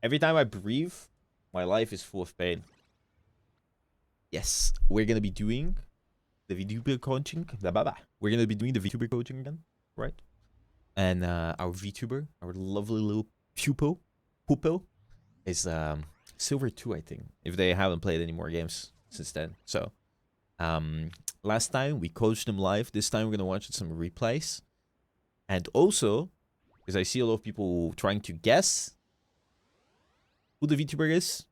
Every time I breathe, my life is full of pain. Yes, we're gonna be doing the VTuber coaching. Blah, blah, blah. We're gonna be doing the VTuber coaching again, right? And our VTuber, our lovely little pupil, is Silver 2, I think. If they haven't played any more games since then. So, last time we coached them live. This time we're gonna watch some replays. And also, because I see a lot of people trying to guess who the VTuber is.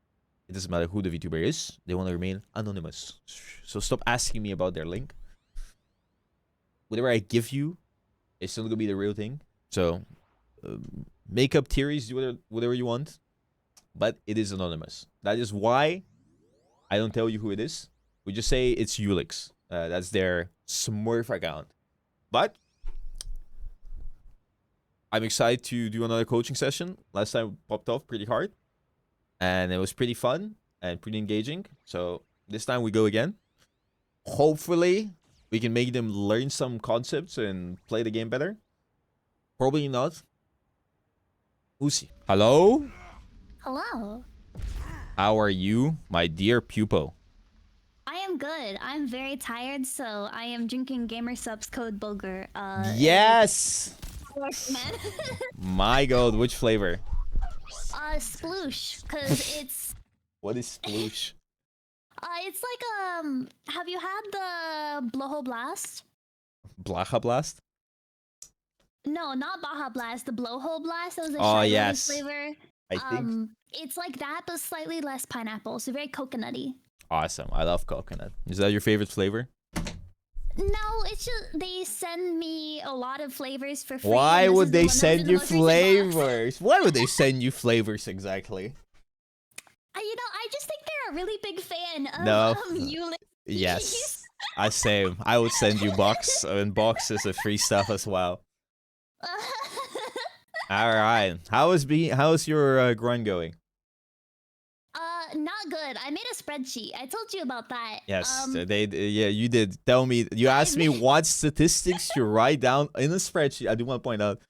It doesn't matter who the VTuber is. They want to remain anonymous. So stop asking me about their link. Whatever I give you, it's not going to be the real thing. So make up theories, do whatever you want. But it is anonymous. That is why I don't tell you who it is. We just say it's Ulix. That's their Smurf account. But I'm excited to do another coaching session. Last time popped off pretty hard. And it was pretty fun and pretty engaging. So this time we go again. Hopefully, we can make them learn some concepts and play the game better. Probably not. We'll see. Hello? Hello. How are you, my dear pupil? I am good. I'm very tired, so I am drinking Gamer Subs code Bulgur. Yes! Man. My god, which flavor? Sploosh, cause it's What is sploosh? it's like have you had the Bloho Blast? Blaha Blast? No, not Baja Blast, the Blowhole Blast. That was a Oh, Shy yes. flavor. I think. It's like that, but slightly less pineapple, so very coconutty. Awesome. I love coconut. Is that your favorite flavor? No, it's just they send me a lot of flavors for free. Why and this would is the they one that was send in the you most recent box. flavors? Why would they send you flavors exactly? You know, I just think they're a really big fan of No. Ulix. Yes. Same. I would send you boxes of free stuff as well. All right. How's your grind going? Not good. I made a spreadsheet. I told you about that. Yes, yeah, you did. Tell me. You asked me what statistics to write down in a spreadsheet. I do want to point out,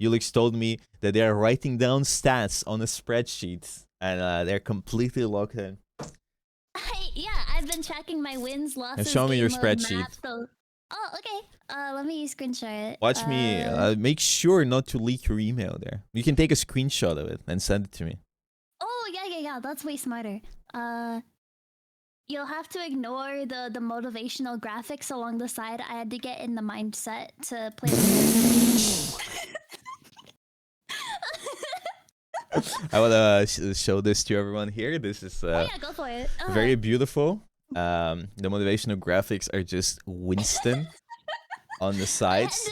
Ulix told me that they are writing down stats on a spreadsheet, and they're completely locked in. Yeah, I've been tracking my wins, losses. And show me your game mode, spreadsheet. map, so... Oh, okay. Let me screenshot it. Watch me. Make sure not to leak your email there. You can take a screenshot of it and send it to me. Oh, yeah. That's way smarter. You'll have to ignore the motivational graphics along the side. I had to get in the mindset to play the I want to show this to everyone here. This is oh, yeah, go for it. very beautiful. The motivational graphics are just Winston on the sides.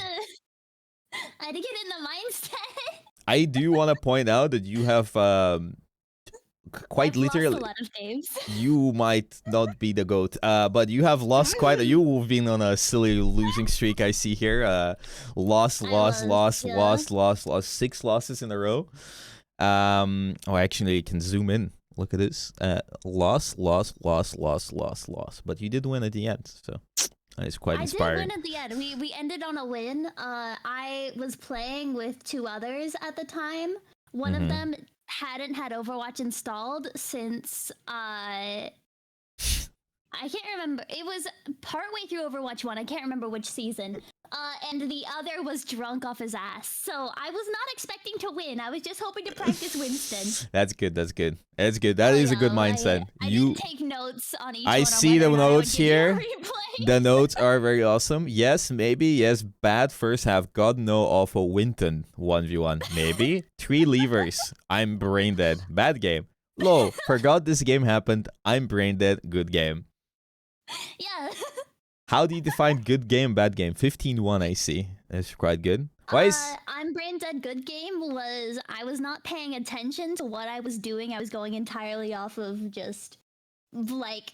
I had to get in the mindset. I do want to point out that you have quite I've literally. lost a lot of games. You might not be the GOAT, but you have lost quite. You've been on a silly losing streak. I see here. Lost. 6 losses in a row. Oh, actually, you can zoom in. Look at this. Loss. But you did win at the end, so it's quite inspiring. I did win at the end. We ended on a win. I was playing with 2 others at the time. One of them hadn't had Overwatch installed since I can't remember. It was partway through Overwatch 1. I can't remember which season. And the other was drunk off his ass. So I was not expecting to win. I was just hoping to practice Winston. That's good. That is a good mindset. I didn't take notes on each I one see the on whether or not I would notes give you a here. replay. The notes are very awesome. Yes, maybe. Yes, bad first half. God no awful Winton 1v1. Maybe. 3 levers. I'm brain dead. Bad game. Low. Forgot this game happened. I'm brain dead. Good game. Yeah. How do you define good game, bad game? 15-1, I see. That's quite good. Why is... I'm brain dead good game was I was not paying attention to what I was doing. I was going entirely off of just like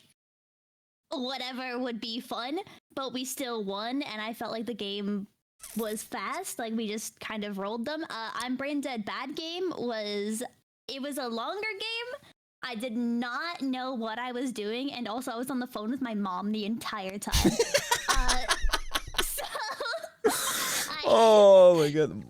whatever would be fun, but we still won and I felt like the game was fast. Like we just kind of rolled them. I'm brain dead bad game was it was a longer game. I did not know what I was doing, and also I was on the phone with my mom the entire time. So Oh my god.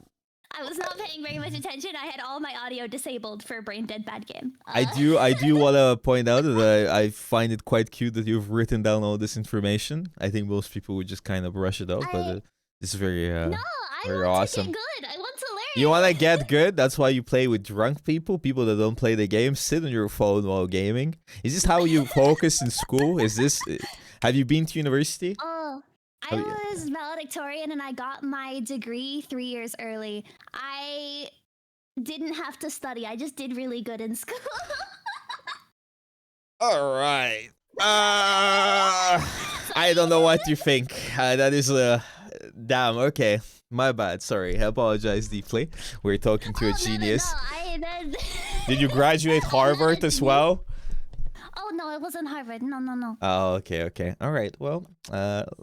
I was not paying very much attention. I had all my audio disabled for Brain Dead Bad Game. I do want to point out that I find it quite cute that you've written down all this information. I think most people would just kind of brush it off, but it's very no, I very want awesome. to get good. I want to learn. You want to get good? That's why you play with drunk people that don't play the game. Sit on your phone while gaming. Is this how you focus in school? Is this? Have you been to university? Oh, I was valedictorian and I got my degree 3 years early. I didn't have to study. I just did really good in school. All right. I don't know what you think. That is damn. Okay, my bad. Sorry. I apologize deeply. We're talking to a genius. No. Did you graduate Harvard as well? Oh no, it wasn't Harvard. No. Oh, okay. All right. Well,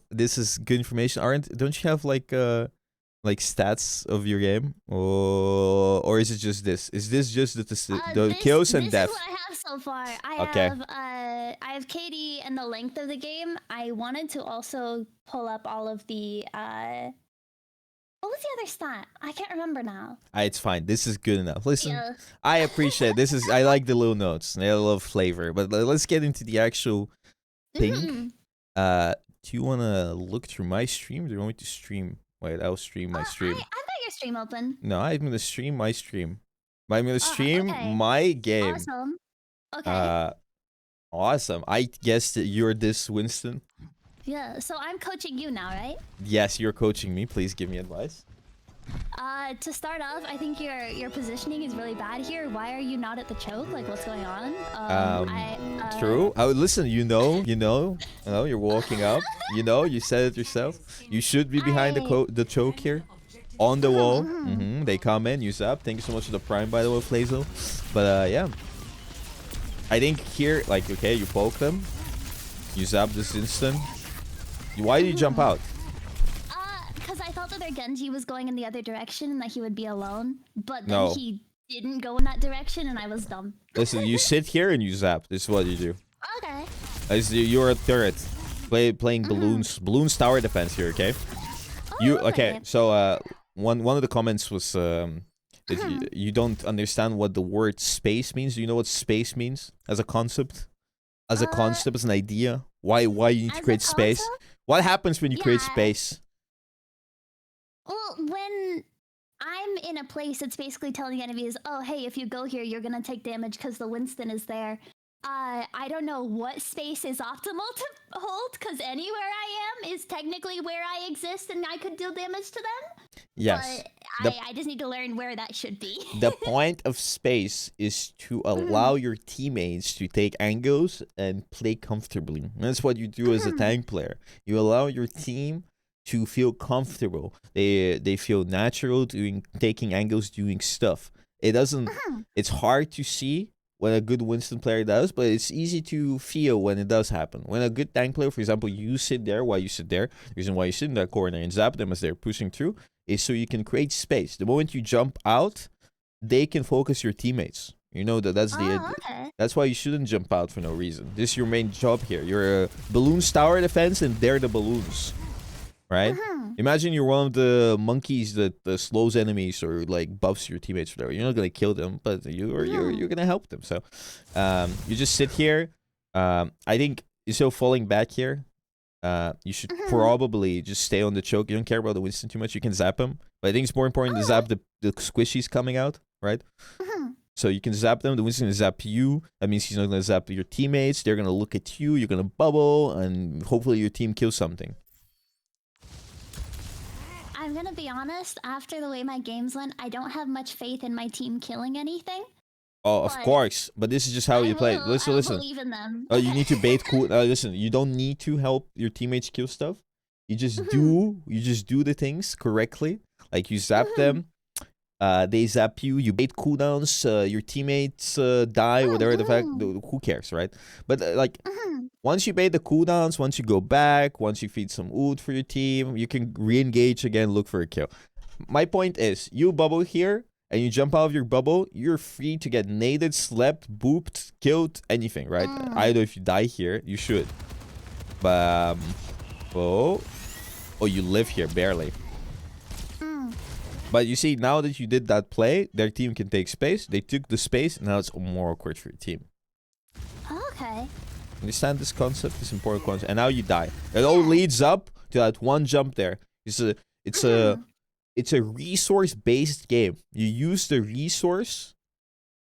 this is good information. Don't you have like stats of your game, or is it just this? Is this just the kills and death? This is what I have so far. I have KD and the length of the game. I wanted to also pull up all of the what was the other stat? I can't remember now. It's fine. This is good enough. Listen, yeah. I appreciate this. I like the little notes. They love flavor. But let's get into the actual thing. Do you want to look through my stream? Do you want me to stream? Wait, I'll stream my stream. I got your stream open. No, I'm going to stream my stream. I'm going to stream my game. Awesome. Okay. Awesome. I guess that you're this Winston. Yeah, so I'm coaching you now, right? Yes, you're coaching me. Please give me advice. To start off, I think your positioning is really bad here. Why are you not at the choke? Like, what's going on? True. Listen, you're walking up. You said it yourself. You should be behind the choke here. On the wall. They come in, use up. Thank you so much for the prime, by the way, Flazo. But, yeah. I think here, like, okay, you poke them. Use up this instant. Why did you jump out? Because I thought that their Genji was going in the other direction and that he would be alone. But then he didn't go in that direction and I was dumb. Listen, you sit here and you zap. This is what you do. Okay. You're a turret. Playing balloons. Balloons tower defense here, okay? Okay, so one of the comments was that you don't understand what the word space means. Do you know what space means as a concept? As a concept, as an idea? Why you need to create space? What happens when you create space? Well, when I'm in a place, it's basically telling enemies, oh, hey, if you go here, you're going to take damage because the Winston is there. I don't know what space is optimal to hold, because anywhere I am is technically where I exist and I could deal damage to them. Yes. But I just need to learn where that should be. The point of space is to allow your teammates to take angles and play comfortably. And that's what you do as a tank player. You allow your team to feel comfortable. They feel natural taking angles, doing stuff. It's hard to see what a good Winston player does, but it's easy to feel when it does happen. When a good tank player, for example, you sit there while you sit there, the reason why you sit in that corner and zap them as they're pushing through is so you can create space. The moment you jump out, they can focus your teammates. You know that's that's why you shouldn't jump out for no reason. This is your main job here. You're a balloons tower defense and they're the balloons. Right? Imagine you're one of the monkeys that slows enemies or like buffs your teammates or whatever. You're not gonna kill them, but you're gonna help them. So you just sit here. I think instead of falling back here, you should probably just stay on the choke. You don't care about the Winston too much. You can zap him. But I think it's more important to zap the squishies coming out, right? So you can zap them. The Winston will zap you. That means he's not gonna zap your teammates. They're gonna look at you. You're gonna bubble, and hopefully your team kills something. I'm gonna be honest, after the way my games went, I don't have much faith in my team killing anything. Oh, of course. But this is just how you play. Listen. I believe in them. Oh, you need to bait cool. Listen, you don't need to help your teammates kill stuff. You just do the things correctly. Like you zap them. They zap you. You bait cooldowns. Your teammates die. Whatever the fact. Who cares, right? But once you bait the cooldowns, once you go back, once you feed some ult for your team, you can re-engage again, look for a kill. My point is, you bubble here, and you jump out of your bubble, you're free to get naded, slept, booped, killed, anything, right? Either if you die here, you should. But, oh, you live here, barely. But you see, now that you did that play, their team can take space. They took the space, now it's more awkward for your team. Okay. Understand this concept, this important concept, and now you die. It all leads up to that one jump there. It's a resource-based game. You use the resource.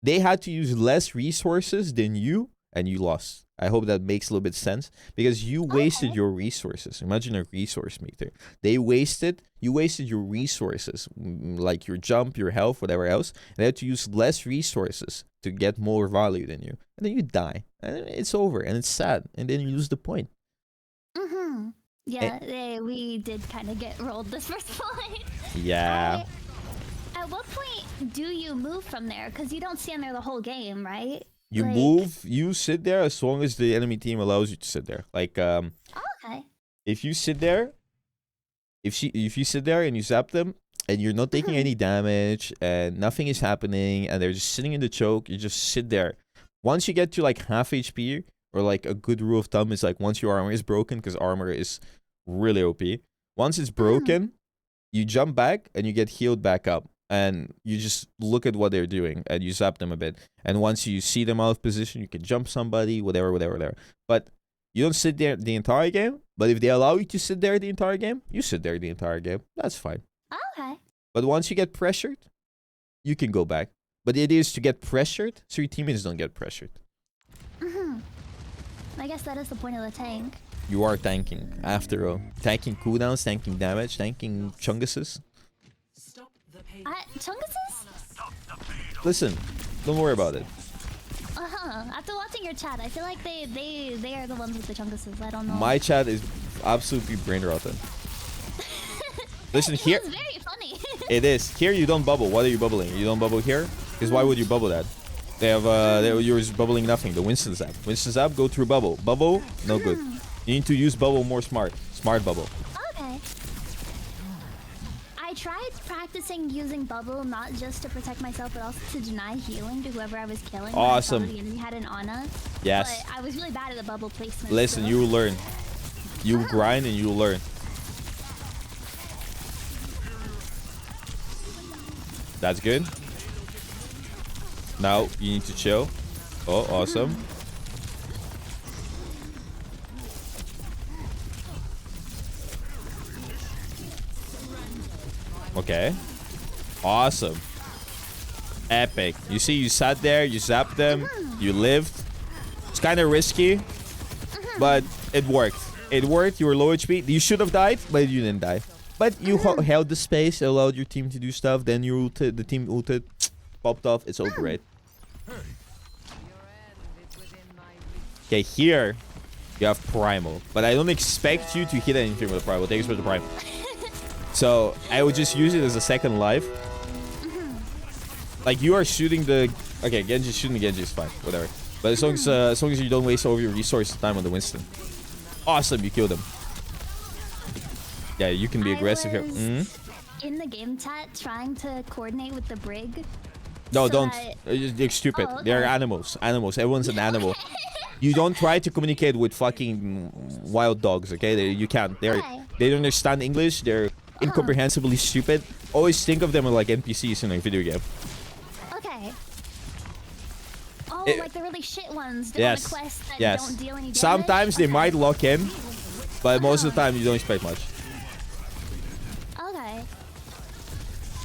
They had to use less resources than you, and you lost. I hope that makes a little bit sense because you wasted your resources. Imagine a resource meter. You wasted your resources, like your jump, your health, whatever else. And they had to use less resources to get more value than you. And then you die. And it's over. And it's sad. And then you lose the point. Yeah, we did kind of get rolled this first point. Yeah. At what point do you move from there? Because you don't stand there the whole game, right? You move, you sit there as long as the enemy team allows you to sit there. Like, okay. If you sit there, if you sit there and you zap them, and you're not taking any damage, and nothing is happening, and they're just sitting in the choke, you just sit there. Once you get to like half HP, or like a good rule of thumb is like once your armor is broken, because armor is really OP. Once it's broken, you jump back and you get healed back up. And you just look at what they're doing and you zap them a bit. And once you see them out of position, you can jump somebody, whatever. But you don't sit there the entire game. But if they allow you to sit there the entire game, you sit there the entire game. That's fine. Okay. But once you get pressured, you can go back. But it is to get pressured so your teammates don't get pressured. I guess that is the point of the tank. You are tanking, after all. Tanking cooldowns, tanking damage, tanking chunguses. Chunguses? Listen, don't worry about it. After watching your chat, I feel like they are the ones with the chunguses. I don't know. My chat is absolutely brain rotten. Listen here. It's very funny. It is. Here you don't bubble. What are you bubbling? You don't bubble here? Because why would you bubble that? They have you're bubbling nothing. The Winston zap. Winston zap, go through bubble. Bubble, no good. You need to use bubble more smart. Smart bubble. Okay. I tried practicing using bubble not just to protect myself, but also to deny healing to whoever I was killing. Awesome. When I saw the enemy had an Ana. Yes. But I was really bad at the bubble placement. Listen, you will learn. You grind and you will learn. That's good. Now you need to chill. Oh, awesome. Okay. Awesome. Epic. You see, you sat there, you zapped them, you lived. It's kind of risky, but it worked. It worked. You were low HP. You should have died, but you didn't die. But you held the space, allowed your team to do stuff. Then you ulted, the team ulted, popped off. It's all great. Okay, here you have Primal. But I don't expect you to hit anything with the Primal. Thanks for the Primal. So I would just use it as a second life. Like you are shooting the... Okay, Genji shooting the Genji is fine. Whatever. But as long as you don't waste all your resource time on the Winston. Awesome, you killed him. Yeah, you can be aggressive here. In the game chat, trying to coordinate with the Brig. No, so don't. They're stupid. Oh, okay. They're animals. Animals. Everyone's an animal. You don't try to communicate with fucking wild dogs, okay? You can't. They don't understand English. They're incomprehensibly stupid. Always think of them as like NPCs in a video game. Okay. Oh, like the really shit ones. Yes. On a quest that Yes. don't deal any damage? Sometimes they might lock in, but most of the time you don't expect much. Okay.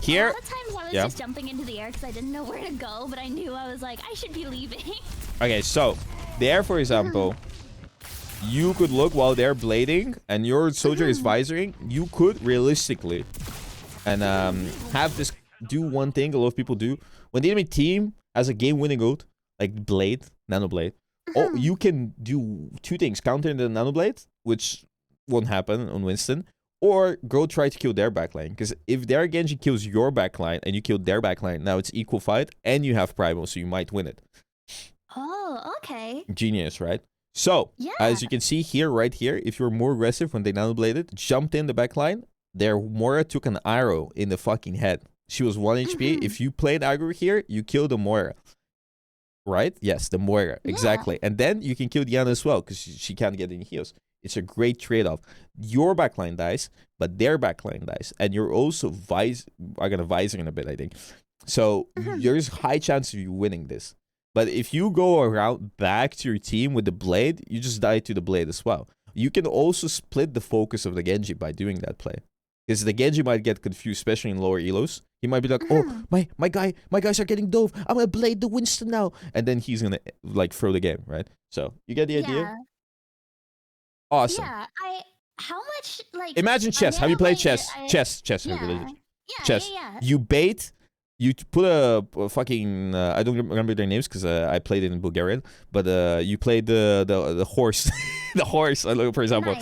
Here. A lot of times I was just jumping into the air because I didn't know where to go, but I knew I was like, I should be leaving. Okay, so there, for example, you could look while they're blading and your soldier is visoring. You could realistically and have this do one thing a lot of people do when the enemy team has a game-winning ult like blade, nano blade. Oh, you can do two things: counter the nano blade, which won't happen on Winston, or go try to kill their backline. Because if their Genji kills your backline and you kill their backline, now it's equal fight and you have Primal, so you might win it. Oh, okay. Genius, right? So, as you can see here, right here, if you're more aggressive when they nanobladed, jumped in the backline, their Moro took an arrow in the fucking head. She was 1 HP. If you played aggro here, you kill the Moira. Right? Yes, the Moira. Exactly. And then you can kill Diana as well, because she can't get any heals. It's a great trade-off. Your backline dies, but their backline dies, and you're also gonna visor in a bit, I think. So there's high chance of you winning this. But if you go around back to your team with the blade, you just die to the blade as well. You can also split the focus of the Genji by doing that play. Because the Genji might get confused, especially in lower elos. He might be like, oh, my guys are getting dove. I'm gonna blade the Winston now. And then he's gonna like throw the game, right? So you get the idea? Yeah. Awesome. Yeah, how much, like... Imagine chess. Have you played chess? Chess. Yeah. Chess. Yeah. You bait... You put a fucking I don't remember their names because I played it in Bulgarian, but you played the horse, the horse. For example,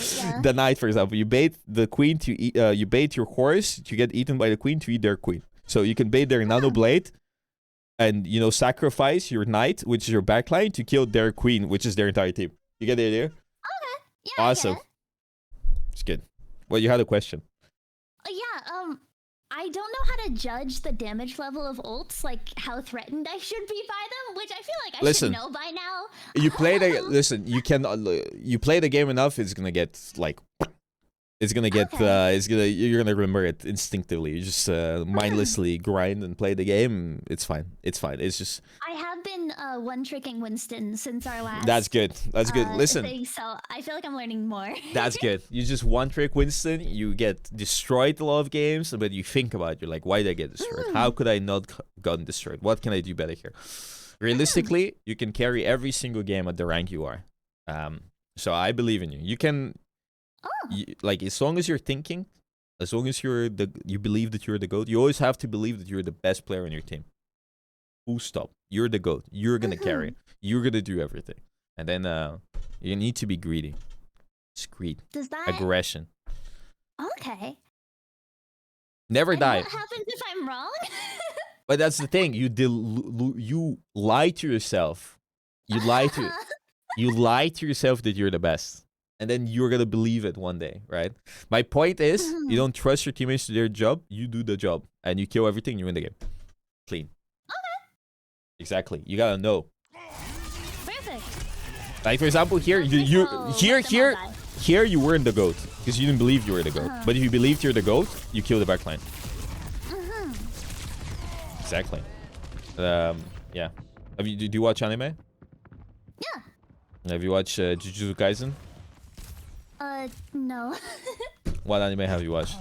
the knight. For example, you bait the queen to eat. You bait your horse to get eaten by the queen to eat their queen. So you can bait their nano blade, and sacrifice your knight, which is your backline, to kill their queen, which is their entire team. You get the idea? Okay. Yeah. Awesome. It's good. Well, you had a question. Yeah. I don't know how to judge the damage level of ults, like how threatened I should be by them, which I feel like I should know by now. You play the you play the game enough, it's gonna get like you're gonna remember it instinctively. You just mindlessly grind and play the game. It's fine. It's just I have been one-tricking Winston since our last. That's good. Listen, thing, so I feel like I'm learning more. That's good. You just one-trick Winston. You get destroyed a lot of games, but you think about it. You're like, why did I get destroyed? How could I not gotten destroyed? What can I do better here? Realistically, you can carry every single game at the rank you are. So I believe in you. You can. Like, as long as you're thinking, as long as you believe that you're the GOAT, you always have to believe that you're the best player on your team. Full stop. You're the GOAT. You're gonna carry. You're gonna do everything. And then you need to be greedy. It's greed. Does that... Aggression. Okay. Never die. What happens if I'm wrong? But that's the thing. You lie to yourself. You lie to yourself that you're the best. And then you're going to believe it one day, right? My point is, you don't trust your teammates to their job. You do the job. And you kill everything, you win the game. Clean. Okay. Exactly. You got to know. Perfect. Like, for example, here, here you weren't the GOAT. Because you didn't believe you were the GOAT. But if you believed you're the GOAT, you kill the backline. Exactly. Yeah. Do you watch anime? Yeah. Have you watched Jujutsu Kaisen? No. What anime have you watched?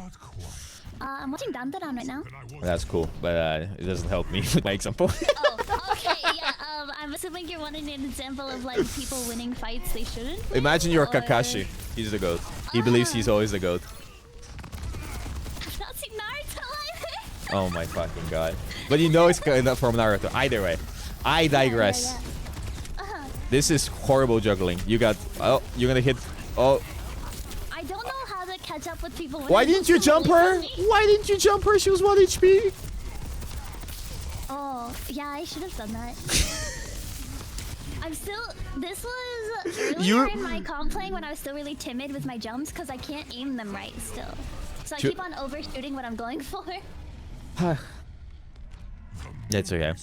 I'm watching Dandadan right now. That's cool, but it doesn't help me with my example. Oh, okay, yeah. I'm assuming you're wanting an example of, like, people winning fights they shouldn't win, Imagine you're Kakashi. He's the GOAT. He believes he's always the GOAT. I've not seen Naruto either. Oh my fucking god. But you know it's from Naruto. Either way. I digress. Yeah. This is horrible juggling. You got... Oh, you're gonna hit... Oh... I don't know how to catch up with people. Why didn't you jump her? Why didn't you jump her? She was 1 HP. Oh, yeah, I should have done that. I'm still... This was earlier in my comp playing when I was still really timid with my jumps because I can't aim them right still. So I keep on overshooting what I'm going for. That's okay.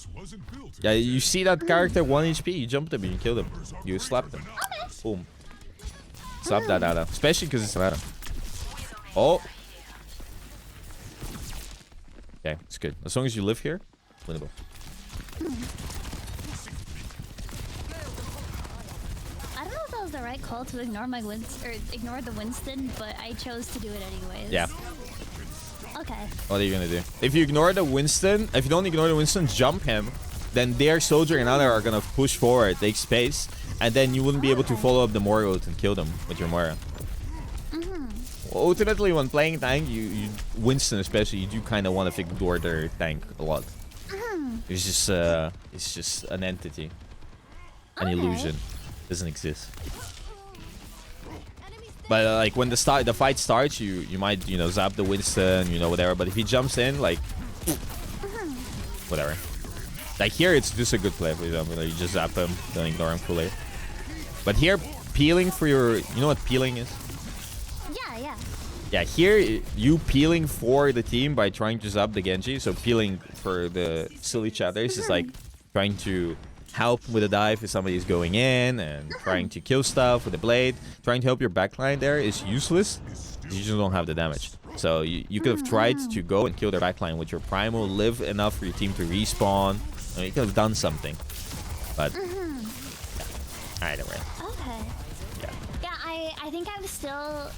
Yeah, you see that character 1 HP, you jumped him and you killed him. You slapped him. Okay. Boom. Slap that out of. Especially because it's an Adam. Oh. Okay, it's good. As long as you live here, winnable. I don't know if that was the right call to ignore my ignore the Winston, but I chose to do it anyways. Yeah. Okay. What are you gonna do? If you ignore the Winston, if you don't ignore the Winston, jump him, then their soldier and other are gonna push forward, take space, and then you wouldn't be able to follow up the Moro and kill them with your Moro. Ultimately, when playing tank, you Winston especially, you do kind of want to ignore their tank a lot. It's just an entity, an illusion, doesn't exist. But like when the fight starts, you might zap the Winston, whatever. But if he jumps in, like whatever. Like here, it's just a good play. For example, you just zap him, don't ignore him fully. But here, peeling for your, you know what peeling is? Yeah. Yeah, here you peeling for the team by trying to zap the Genji. So peeling for the silly chatters is like trying to help with a dive if somebody's going in and trying to kill stuff with a blade. Trying to help your backline there is useless. You just don't have the damage. So you could have tried to go and kill their backline with your primal, live enough for your team to respawn. I mean, you could have done something. But yeah. Either way. Okay. Yeah. Yeah, I think I'm still...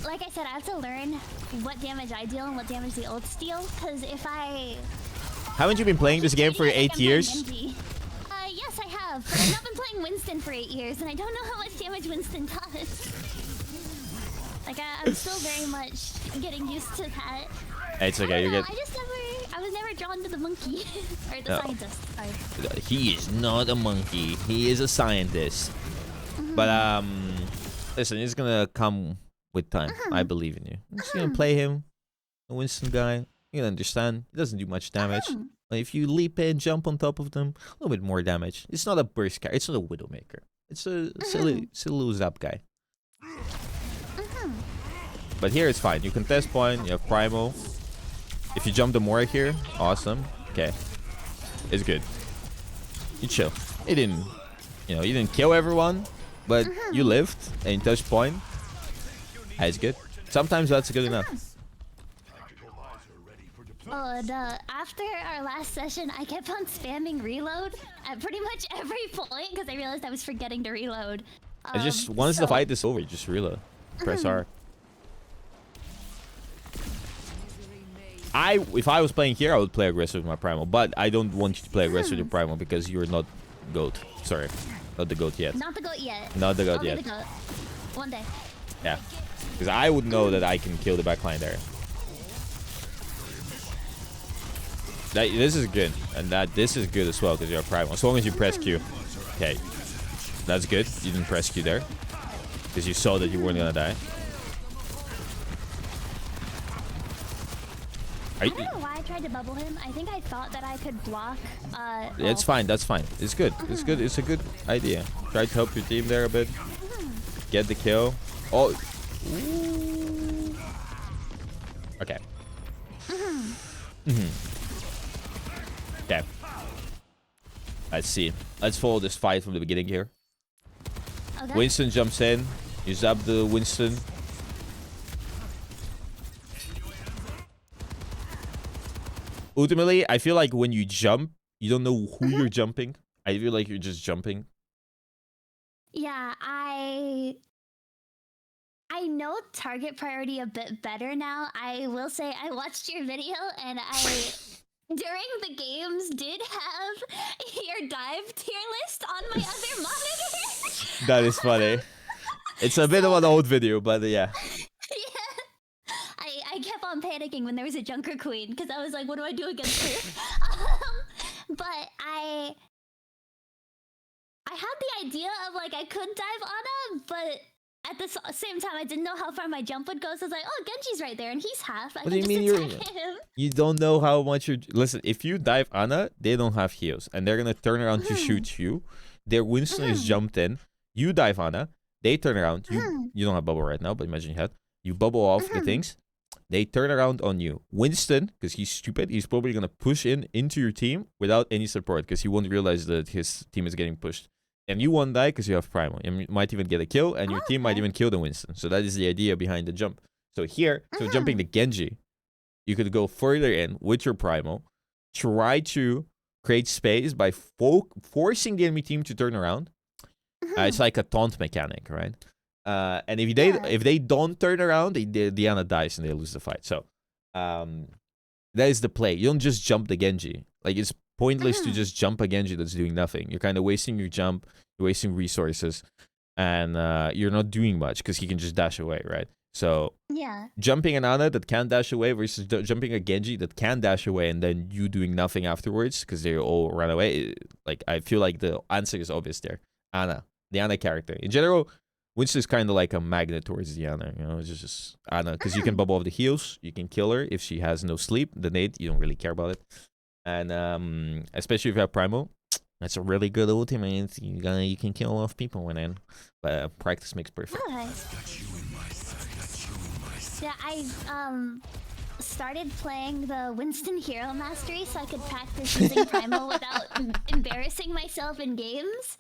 Like I said, I have to learn what damage I deal and what damage the ults deal. Because if I... Haven't you been playing this game for 8 years? Yes, I have. But I've not been playing Winston for 8 years, and I don't know how much damage Winston does. Like, I'm still very much getting used to that. It's okay. You get. I was never drawn to the monkey or the scientist. Sorry. He is not a monkey. He is a scientist. But listen, it's gonna come with time. I believe in you. I'm just gonna play him, the Winston guy. You can understand. He doesn't do much damage. If you leap in, jump on top of them, a little bit more damage. It's not a burst guy. It's not a Widowmaker. It's a silly zap guy. But here it's fine. You contest point. You have primal. If you jump the Moro here, awesome. Okay, it's good. You chill. It didn't, you didn't kill everyone, but you lived and you touched point. That's good. Sometimes that's good enough. Oh, and after our last session, I kept on spamming reload at pretty much every point because I realized I was forgetting to reload. It's just once the fight is over, you just reload. Press R. If I was playing here, I would play aggressive with my primal, but I don't want you to play aggressive with your primal because you're not GOAT. Sorry, not the GOAT yet. Not the GOAT yet. Not the GOAT yet. The GOAT. One day. Yeah, because I would know that I can kill the backline there. This is good, and this is good as well because you're primal. As long as you press Q. Okay, that's good. You didn't press Q there because you saw that you weren't gonna die. I don't know why I tried to bubble him. I think I thought that I could block. It's fine. That's fine. It's good. It's good. It's a good idea. Try to help your team there a bit. Get the kill. Oh. Ooh. Okay. Okay. Let's see. Let's follow this fight from the beginning here. Okay. Winston jumps in. You zap the Winston. Ultimately, I feel like when you jump, you don't know who you're jumping. I feel like you're just jumping. Yeah, I know target priority a bit better now. I will say I watched your video and I during the games did have your dive tier list on my other monitor. That is funny. It's a bit of an old video, but yeah. I kept on panicking when there was a Junker Queen because I was like, what do I do against her? But I had the idea of like I could dive Ana, but at the same time I didn't know how far my jump would go. So I was like, oh, Genji's right there and he's half. What do you mean you don't know how much you're... Listen, if you dive Ana, they don't have heals and they're gonna turn around to shoot you. Their Winston is jumped in. You dive Ana, they turn around. You don't have bubble right now, but imagine you had. You bubble off the things. They turn around on you. Winston, because he's stupid, he's probably going to push into your team without any support because he won't realize that his team is getting pushed. And you won't die because you have primal. And you might even get a kill, and your team might even kill the Winston. So that is the idea behind the jump. So here, so jumping the Genji, you could go further in with your primal, try to create space by forcing the enemy team to turn around. It's like a taunt mechanic, right? And if they don't turn around, Diana dies and they lose the fight. So that is the play. You don't just jump the Genji. Like, it's pointless to just jump a Genji that's doing nothing. You're kind of wasting your jump, you're wasting resources, and you're not doing much because he can just dash away, right? So jumping an Ana that can dash away versus jumping a Genji that can dash away and then you doing nothing afterwards because they all run away. Like, I feel like the answer is obvious there. Ana, the Ana character. In general, Winston is kind of like a magnet towards Diana, it's just Ana, because you can bubble off the heals, you can kill her if she has no sleep, the nade, you don't really care about it, and especially if you have primal, that's a really good ultimate. You can kill a lot of people with it, but practice makes perfect. Okay. Yeah, started playing the Winston Hero Mastery so I could practice using Primal without embarrassing myself in games.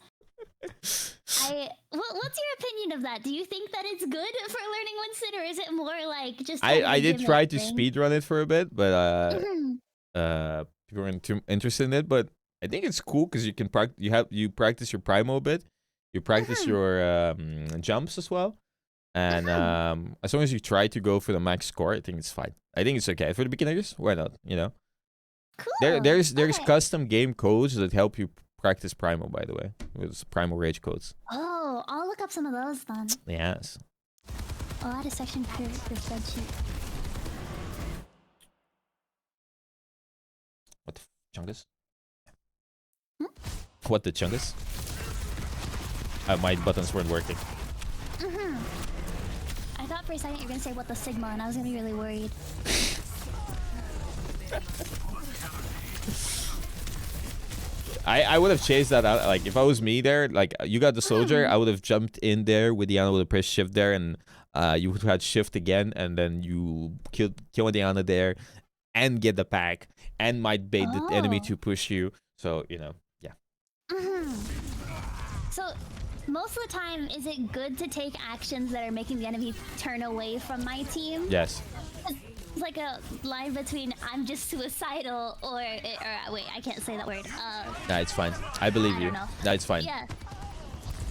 What's your opinion of that? Do you think that it's good for learning Winston, or is it more like just? I did try to speedrun it for a bit, but people weren't too interested in it. But I think it's cool because you can you practice your Primal a bit, you practice your jumps as well. And as long as you try to go for the max score, I think it's fine. I think it's okay for the beginners. Why not? You know. Cool. There's custom game codes that help you practice Primal. By the way, with Primal Rage codes. Oh, I'll look up some of those then. Yes. I'll add a section for the spreadsheet. What the Chungus? What the Chungus? My buttons weren't working. I thought for a second you were gonna say what the Sigma, and I was gonna be really worried. I would have chased that out. Like, if I was me there, like, you got the soldier, I would have jumped in there with Diana, would have pressed shift there, and you would have had shift again, and then you kill Diana there, and get the pack, and might bait the enemy to push you. So, you know, yeah. So, most of the time, is it good to take actions that are making the enemy turn away from my team? Yes. It's like a line between I'm just suicidal or wait, I can't say that word. Nah, it's fine. I believe you. Nah, it's fine. Yeah.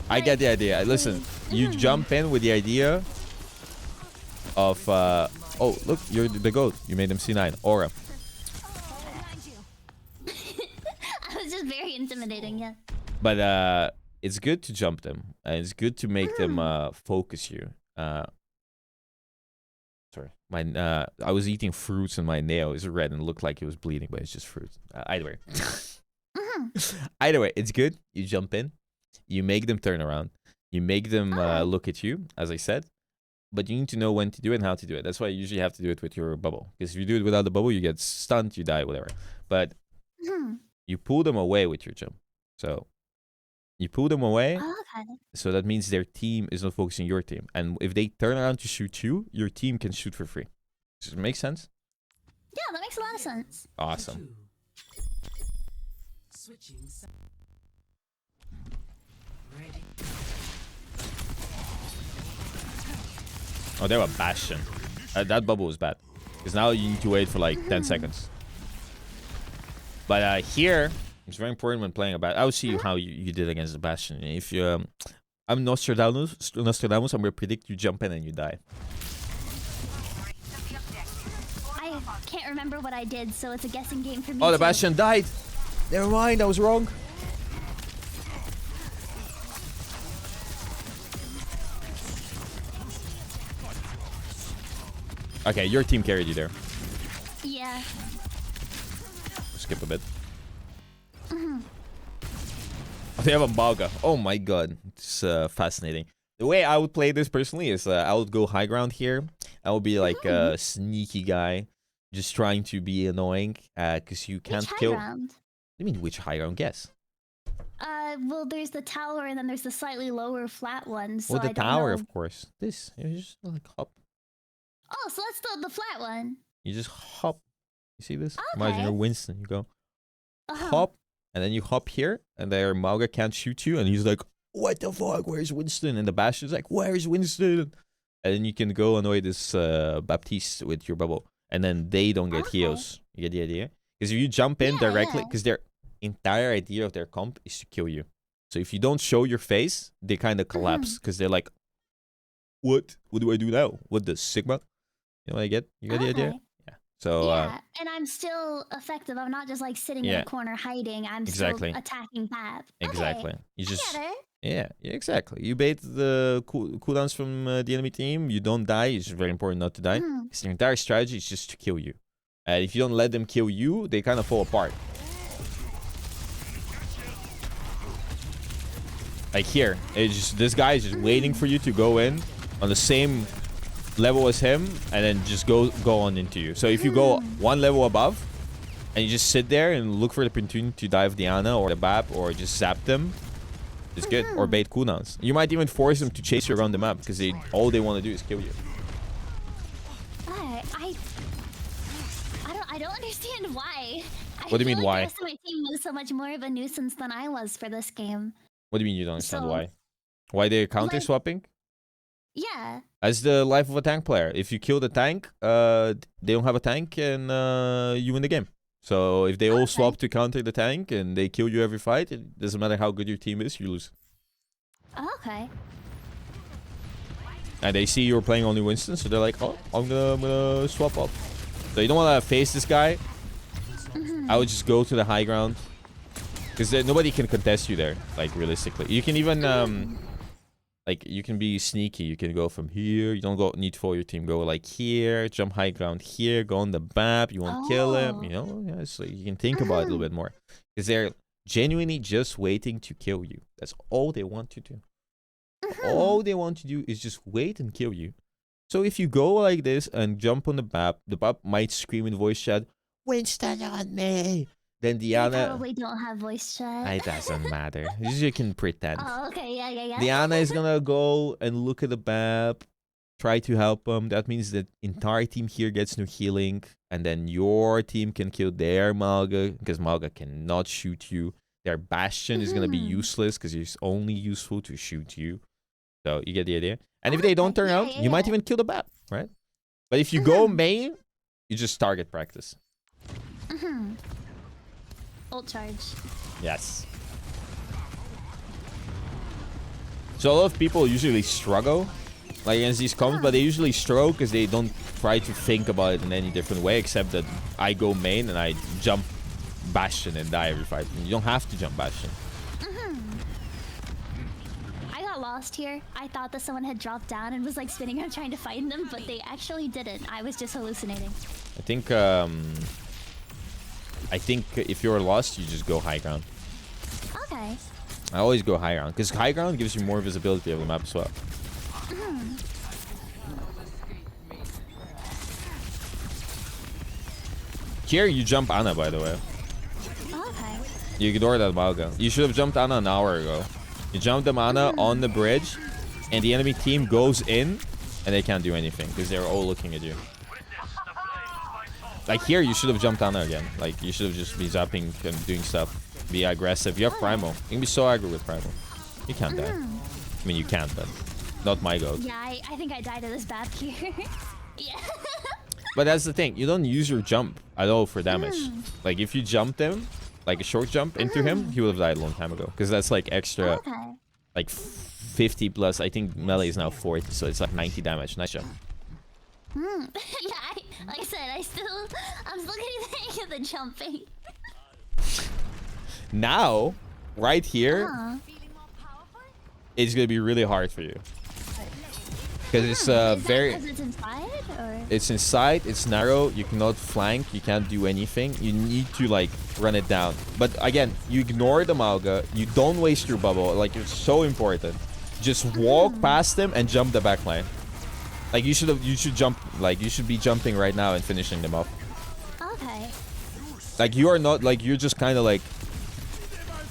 I get the idea. Listen, you jump in with the idea of oh, look, you're the goat. You made him C9. Aura. I was just very intimidating, yeah. But it's good to jump them, and it's good to make them focus you. Sorry, I was eating fruits and my nail is red and looked like it was bleeding, but it's just fruit. Either way. Either way, it's good. You jump in, you make them turn around, you make them look at you, as I said. But you need to know when to do it and how to do it. That's why you usually have to do it with your bubble. Because if you do it without the bubble, you get stunned, you die, whatever. But you pull them away with your jump. So you pull them away. So that means their team is not focusing your team. And if they turn around to shoot you, your team can shoot for free. Does it make sense? Yeah, that makes a lot of sense. Awesome. Oh, they were Bastion. That bubble was bad. Because now you need to wait for like 10 seconds. But here, it's very important when playing a Bastion. I'll see how you did against the Bastion. If you, I'm Nostradamus, I'm going to predict you jump in and you die. I can't remember what I did, so it's a guessing game for me. Oh, the Bastion died. Never mind, I was wrong. Okay, your team carried you there. Yeah. Skip a bit. Oh, they have a Balga. Oh my god. It's fascinating. The way I would play this personally is I would go high ground here. I would be like a sneaky guy. Just trying to be annoying. Because you can't kill... High ground? What do you mean, which high ground? Guess. Well, there's the tower and then there's the slightly lower flat one. So well, the tower, of course. This. You just like hop. Oh, so that's the flat one. You just hop. You see this? Okay. Imagine you're Winston. You go hop, and then you hop here, and their Mauga can't shoot you, and he's like, "What the fuck? Where's Winston?" And the Bastion's like, "Where's Winston?" And then you can go annoy this Baptiste with your bubble, and then they don't get heals. You get the idea? Because if you jump in directly, because their entire idea of their comp is to kill you. So if you don't show your face, they kind of collapse because they're like, "What? What do I do now? What the Sigma?" You know what I get? You get the idea? Yeah. So and I'm still effective. I'm not just like sitting in a corner hiding. I'm still attacking Pab. Exactly. Okay. You just I get it. yeah, exactly. You bait the cooldowns from the enemy team. You don't die. It's very important not to die. Because their entire strategy is just to kill you. And if you don't let them kill you, they kind of fall apart. Like here, it's just this guy is just waiting for you to go in on the same level as him, and then just go on into you. So if you go one level above, and you just sit there and look for the opportunity to dive Diana or the Bap, or just zap them, it's good. Or bait cooldowns. You might even force them to chase you around the map because all they want to do is kill you. understand why. What do you mean, The why? rest of my team was so much more of a nuisance than I was for this game. What do you mean you don't understand So- why? Why they're counter swapping? Yeah. As the life of a tank player. If you kill the tank, they don't have a tank and you win the game. So if they all swap to counter the tank and they kill you every fight, it doesn't matter how good your team is, you lose. Okay. And they see you're playing only Winston, so they're like, oh, I'm gonna swap up. So you don't want to face this guy. I would just go to the high ground. Because nobody can contest you there, like, realistically. You can even, like, you can be sneaky. You can go from here. You don't need to follow your team. Go, like, here, jump high ground here, go on the map. You won't kill him, you know? Yeah, so you can think about it a little bit more. Because they're genuinely just waiting to kill you. That's all they want to do. All they want to do is just wait and kill you. So if you go like this and jump on the map might scream in voice chat, Winston on me. Then Diana... I probably don't have voice chat. It doesn't matter. You can pretend. Oh, okay, yeah. Diana is gonna go and look at the map, try to help them. That means that entire team here gets no healing, and then your team can kill their Malga, because Malga cannot shoot you. Their Bastion is gonna be useless, because it's only useful to shoot you. So you get the idea. And if they don't turn out, you might even kill the map, right? But if you go main, you just target practice. Ult charge. Yes. So a lot of people usually struggle like against these comps, but they usually struggle because they don't try to think about it in any different way, except that I go main and I jump Bastion and die every fight. You don't have to jump Bastion. I got lost here. I thought that someone had dropped down and was like spinning around trying to find them, but they actually didn't. I was just hallucinating. I think if you're lost, you just go high ground. Okay. I always go high ground because high ground gives you more visibility of the map as well. Here you jump Ana, by the way. Okay. You ignore that Malga. You should have jumped Ana an hour ago. You jumped them Ana on the bridge, and the enemy team goes in, and they can't do anything because they're all looking at you. Like here, you should have jumped Ana again. Like you should have just been zapping and doing stuff. Be aggressive. You have Primal. You can be so aggro with Primal. You can't die. I mean, you can, but not my goat. Yeah, I think I died to this bad here. Yeah. But that's the thing. You don't use your jump at all for damage. Like if you jumped him, like a short jump into him, he would have died a long time ago. Because that's like extra, like 50 plus. I think melee is now 40, so it's like 90 damage. Nice jump. Yeah, like I said, I'm still getting the hang of the jumping. Now, right here, it's gonna be really hard for you. Because it's very... Because it's inside, or? It's inside, it's narrow, you cannot flank, you can't do anything. You need to, like, run it down. But again, you ignore the Malga, you don't waste your bubble. Like, it's so important. Just walk past them and jump the backline. Like, you should jump, like, you should be jumping right now and finishing them off. Okay. Like, you are not, like, you're just kind of like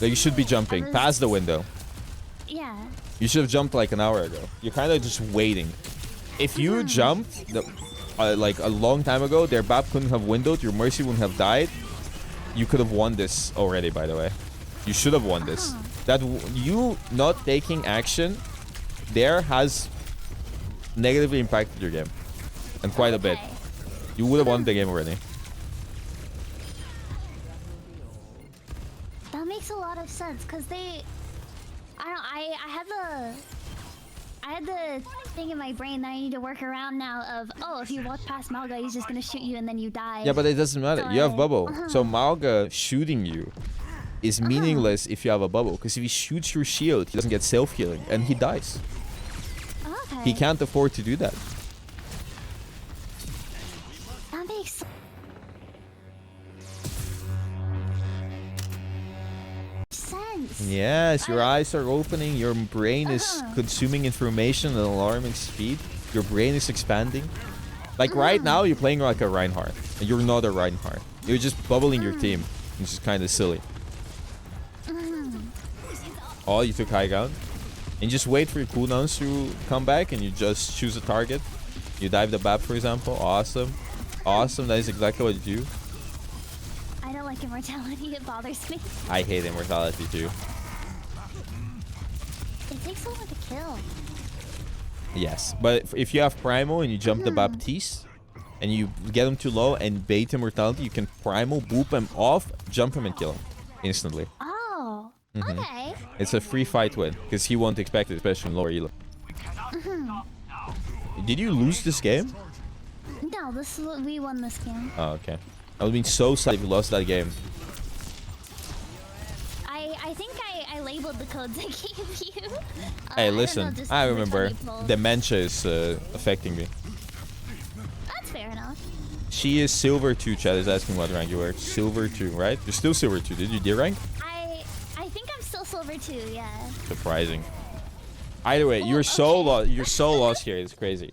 you should be jumping past the window. Yeah. You should have jumped like an hour ago. You're kind of just waiting. If you jumped like a long time ago, their BAP couldn't have windowed, your Mercy wouldn't have died. You could have won this already, by the way. You should have won this. That you not taking action there has negatively impacted your game. And quite a bit. You would have won the game already. That makes a lot of sense, because they... I had the thing in my brain that I need to work around now of, oh, if you walk past Malga, he's just gonna shoot you and then you die. Yeah, but it doesn't matter. So you have bubble. So Malga shooting you is meaningless if you have a bubble. Because if he shoots your shield, he doesn't get self-healing. And he dies. Okay. He can't afford to do that. That makes sense. Yes, your eyes are opening. Your brain is consuming information at an alarming speed. Your brain is expanding. Like right now, you're playing like a Reinhardt. And you're not a Reinhardt. You're just bubbling your team. Which is kind of silly. Oh, you took high ground. And just wait for your cooldowns to come back. And you just choose a target. You dive the BAP, for example. Awesome. Awesome. That is exactly what you do. immortality. It bothers me. I hate immortality too. It takes so long to kill. Yes, but if you have Primal and you jump the Baptiste, and you get him too low and bait immortality, you can Primal, boop him off, jump him and kill him instantly. Oh, okay. It's a free fight win, because he won't expect it, especially in lower elo. Did you lose this game? No, we won this game. Oh, okay. I would have been so sad if you lost that game. I think I labeled the codes I gave you. Hey, I don't listen, know, just I which one remember. you pulled. Dementia is affecting me. That's fair enough. She is Silver 2, Chad is asking what rank you were. Silver 2, right? You're still Silver 2. Did you D-rank? I think I'm still Silver 2, yeah. Surprising. Either way, you're so lost here. It's crazy.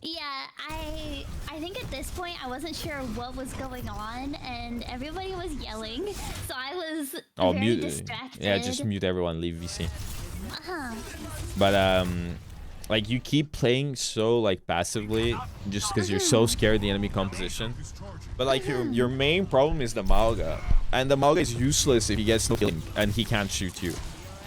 Yeah, I think at this point I wasn't sure what was going on and everybody was yelling, so I was very distracted. Yeah, just mute everyone, leave VC. Uh-huh. But like you keep playing so like passively just because you're so scared of the enemy composition. But like your main problem is the Malga, and the Malga is useless if he gets no killing and he can't shoot you.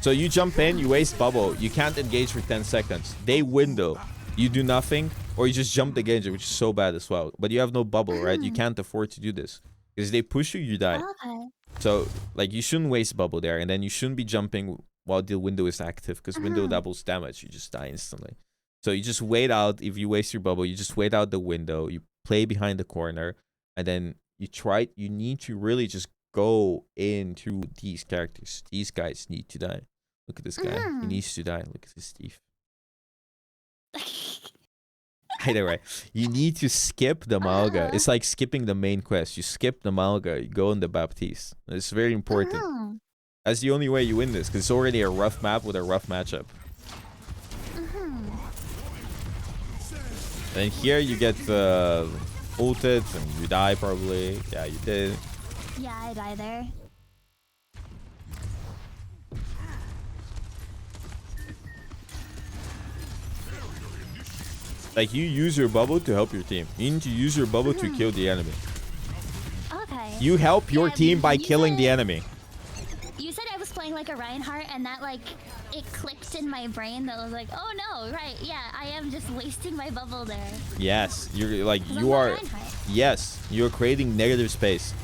So you jump in, you waste bubble, you can't engage for 10 seconds. They window, you do nothing, or you just jump the Genji, which is so bad as well. But you have no bubble, right? You can't afford to do this. Because they push you, you die. Okay. So, like, you shouldn't waste bubble there. And then you shouldn't be jumping while the window is active. Because window doubles damage. You just die instantly. So you just wait out. If you waste your bubble, you just wait out the window. You play behind the corner. And then you need to really just go into these characters. These guys need to die. Look at this guy. He needs to die. Look at his teeth. Either way, you need to skip the Malga. It's like skipping the main quest. You skip the Malga, you go on the Baptiste. It's very important. That's the only way you win this, because it's already a rough map with a rough matchup. And here you get ulted and you die probably. Yeah, you did. Yeah, I die there. Like, you use your bubble to help your team. You need to use your bubble to kill the enemy. Okay. You help your team by killing the enemy. You said I was playing like a Reinhardt, and that like it clicked in my brain that was like, oh no, right, yeah, I am just wasting my bubble there. Yes, you're like you are. Yes, you're creating negative space.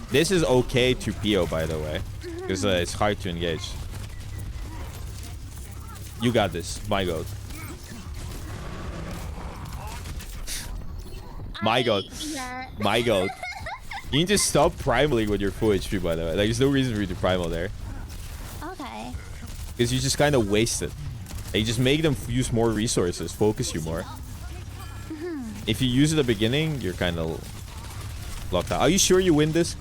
This is okay to PO, by the way, because it's hard to engage. You got this, my god. My god. Yeah. My god. You need to stop primaling with your full HP, by the way. Like, there's no reason for you to primal there. Okay. Because you just kind of waste it. And you just make them use more resources, focus you more. If you use it at the beginning, you're kind of locked out. Are you sure you win this?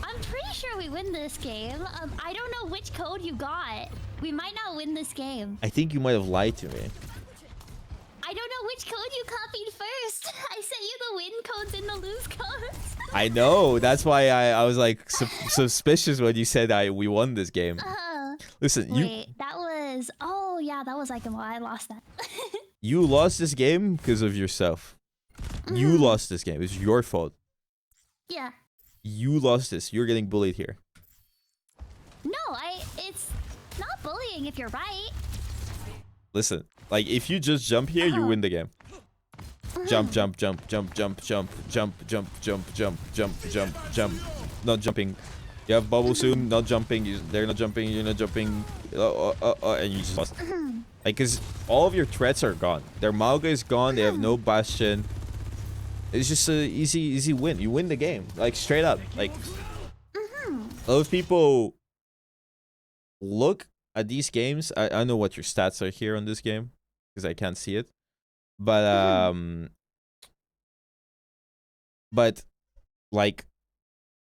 I'm pretty sure we win this game. I don't know which code you got. We might not win this game. I think you might have lied to me. I don't know which code you copied first. I sent you the win codes and the lose codes. I know. That's why I was like suspicious when you said we won this game. Listen, wait, that was... Oh, yeah, that was like... I lost that. You lost this game because of yourself. You lost this game. It's your fault. Yeah. You lost this. You're getting bullied here. No, it's not bullying if you're right. Listen, like if you just jump here, you win the game. Jump, jump, jump, jump, jump, jump, jump, jump, jump, jump, jump, jump, jump. Not jumping. You have bubble soon. Not jumping. They're not jumping. You're not jumping. And you just lost. Like, cause all of your threats are gone. Their Malga is gone. They have no bastion. It's just an easy win. You win the game. Like, straight up. Like, a lot of people look at these games. I know what your stats are here on this game because I can't see it. But like,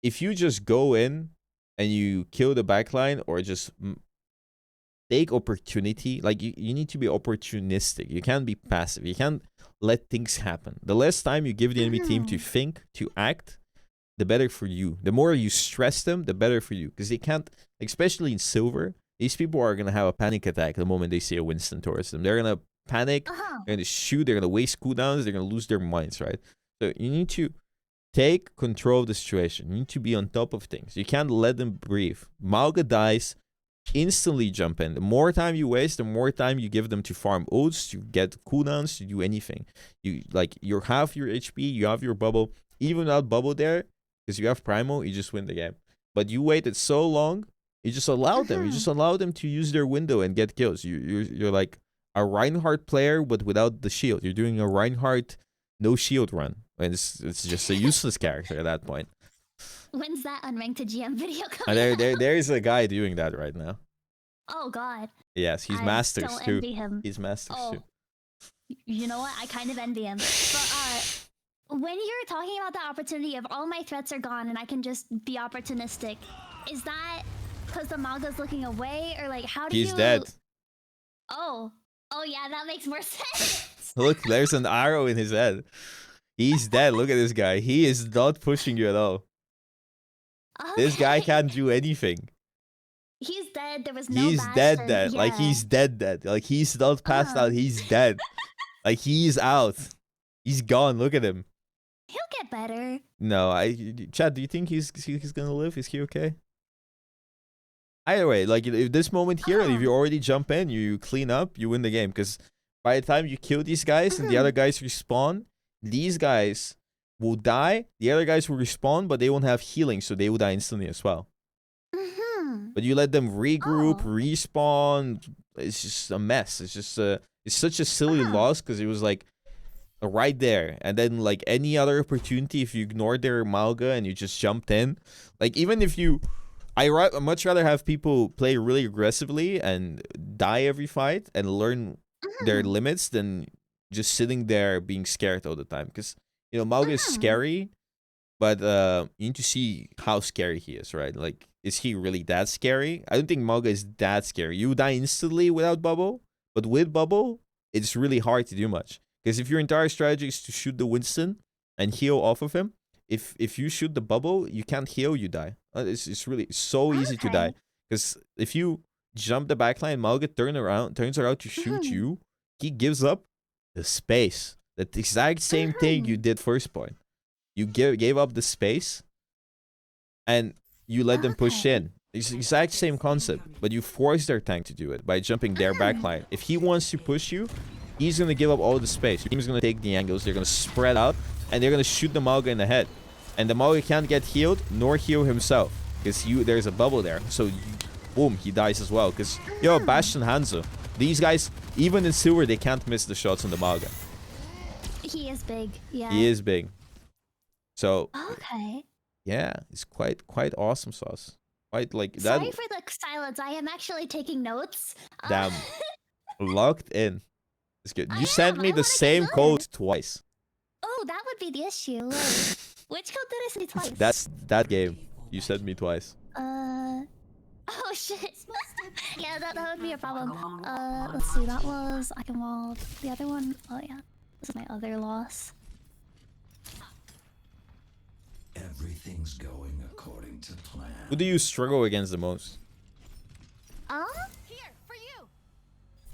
if you just go in and you kill the backline or just take opportunity, like you need to be opportunistic. You can't be passive. You can't let things happen. The less time you give the enemy team to think, to act, the better for you. The more you stress them, the better for you. Because they can't, especially in silver, these people are going to have a panic attack the moment they see a Winston towards them. They're going to panic, they're going to shoot, they're going to waste cooldowns, they're going to lose their minds, right? So you need to take control of the situation. You need to be on top of things. You can't let them breathe. Mauga dies, instantly jump in. The more time you waste, the more time you give them to farm ults, to get cooldowns, to do anything. You're half your HP, you have your bubble. Even without bubble there, because you have primal, you just win the game. But you waited so long, you just allowed them. You just allowed them to use their window and get kills. You're like a Reinhardt player, but without the shield. You're doing a Reinhardt no shield run. And it's just a useless character at that point. When's that unranked to GM video coming? There is a guy doing that right now. Oh God. Yes, he's I Masters don't too. envy him. He's Masters too. You know what? I kind of envy him. But when you're talking about the opportunity of all my threats are gone and I can just be opportunistic, is that because the Mauga's looking away, or like how do you? He's dead. Oh yeah, that makes more sense. Look, there's an arrow in his head. He's dead. Look at this guy. He is not pushing you at all. Okay. This guy can't do anything. He's dead. There was no. He's dead. Yeah. Like he's dead. Like he's not passed out. He's dead. Like he's out. He's gone. Look at him. He'll get better. No, Chad, do you think he's gonna live? Is he okay? Either way, like if this moment here, if you already jump in, you clean up, you win the game. Because by the time you kill these guys and the other guys respawn, these guys will die. The other guys will respawn, but they won't have healing, so they will die instantly as well. But you let them regroup, respawn. It's just a mess. It's just it's such a silly loss because it was like right there, and then like any other opportunity, if you ignored their Mauga and you just jumped in, like even if you. I much rather have people play really aggressively and die every fight and learn their limits than just sitting there being scared all the time. Because, you know, Mauga is scary, but you need to see how scary he is, right? Like, is he really that scary? I don't think Mauga is that scary. You die instantly without bubble, but with bubble, it's really hard to do much. Because if your entire strategy is to shoot the Winston and heal off of him, if you shoot the bubble, you can't heal, you die. It's really so easy to die. Because if you jump the backline, Mauga turns around to shoot you, he gives up the space. That exact same thing you did first point. You gave up the space, and you let them push in. It's the exact same concept, but you force their tank to do it by jumping their backline. If he wants to push you, he's going to give up all the space. Your team's going to take the angles. They're going to spread out, and they're going to shoot the Mauga in the head. And the Mauga can't get healed, nor heal himself. Because there's a bubble there. So, boom, he dies as well. Because, yo, Bastion Hanzo. These guys, even in silver, they can't miss the shots on the Mauga. He is big, yeah. He is big. So, okay. Yeah, it's quite awesome sauce. Quite like that. Sorry for the silence. I am actually taking notes. Damn. Locked in. It's good. You sent me the same code twice. Oh, that would be the issue. Like, which code did I send you twice? That's that game. You sent me twice. Oh shit. Yeah, that would be a problem. Let's see. That was Akenwald. The other one. Oh yeah, this is my other loss. Everything's going according to plan. Who do you struggle against the most? Here for you.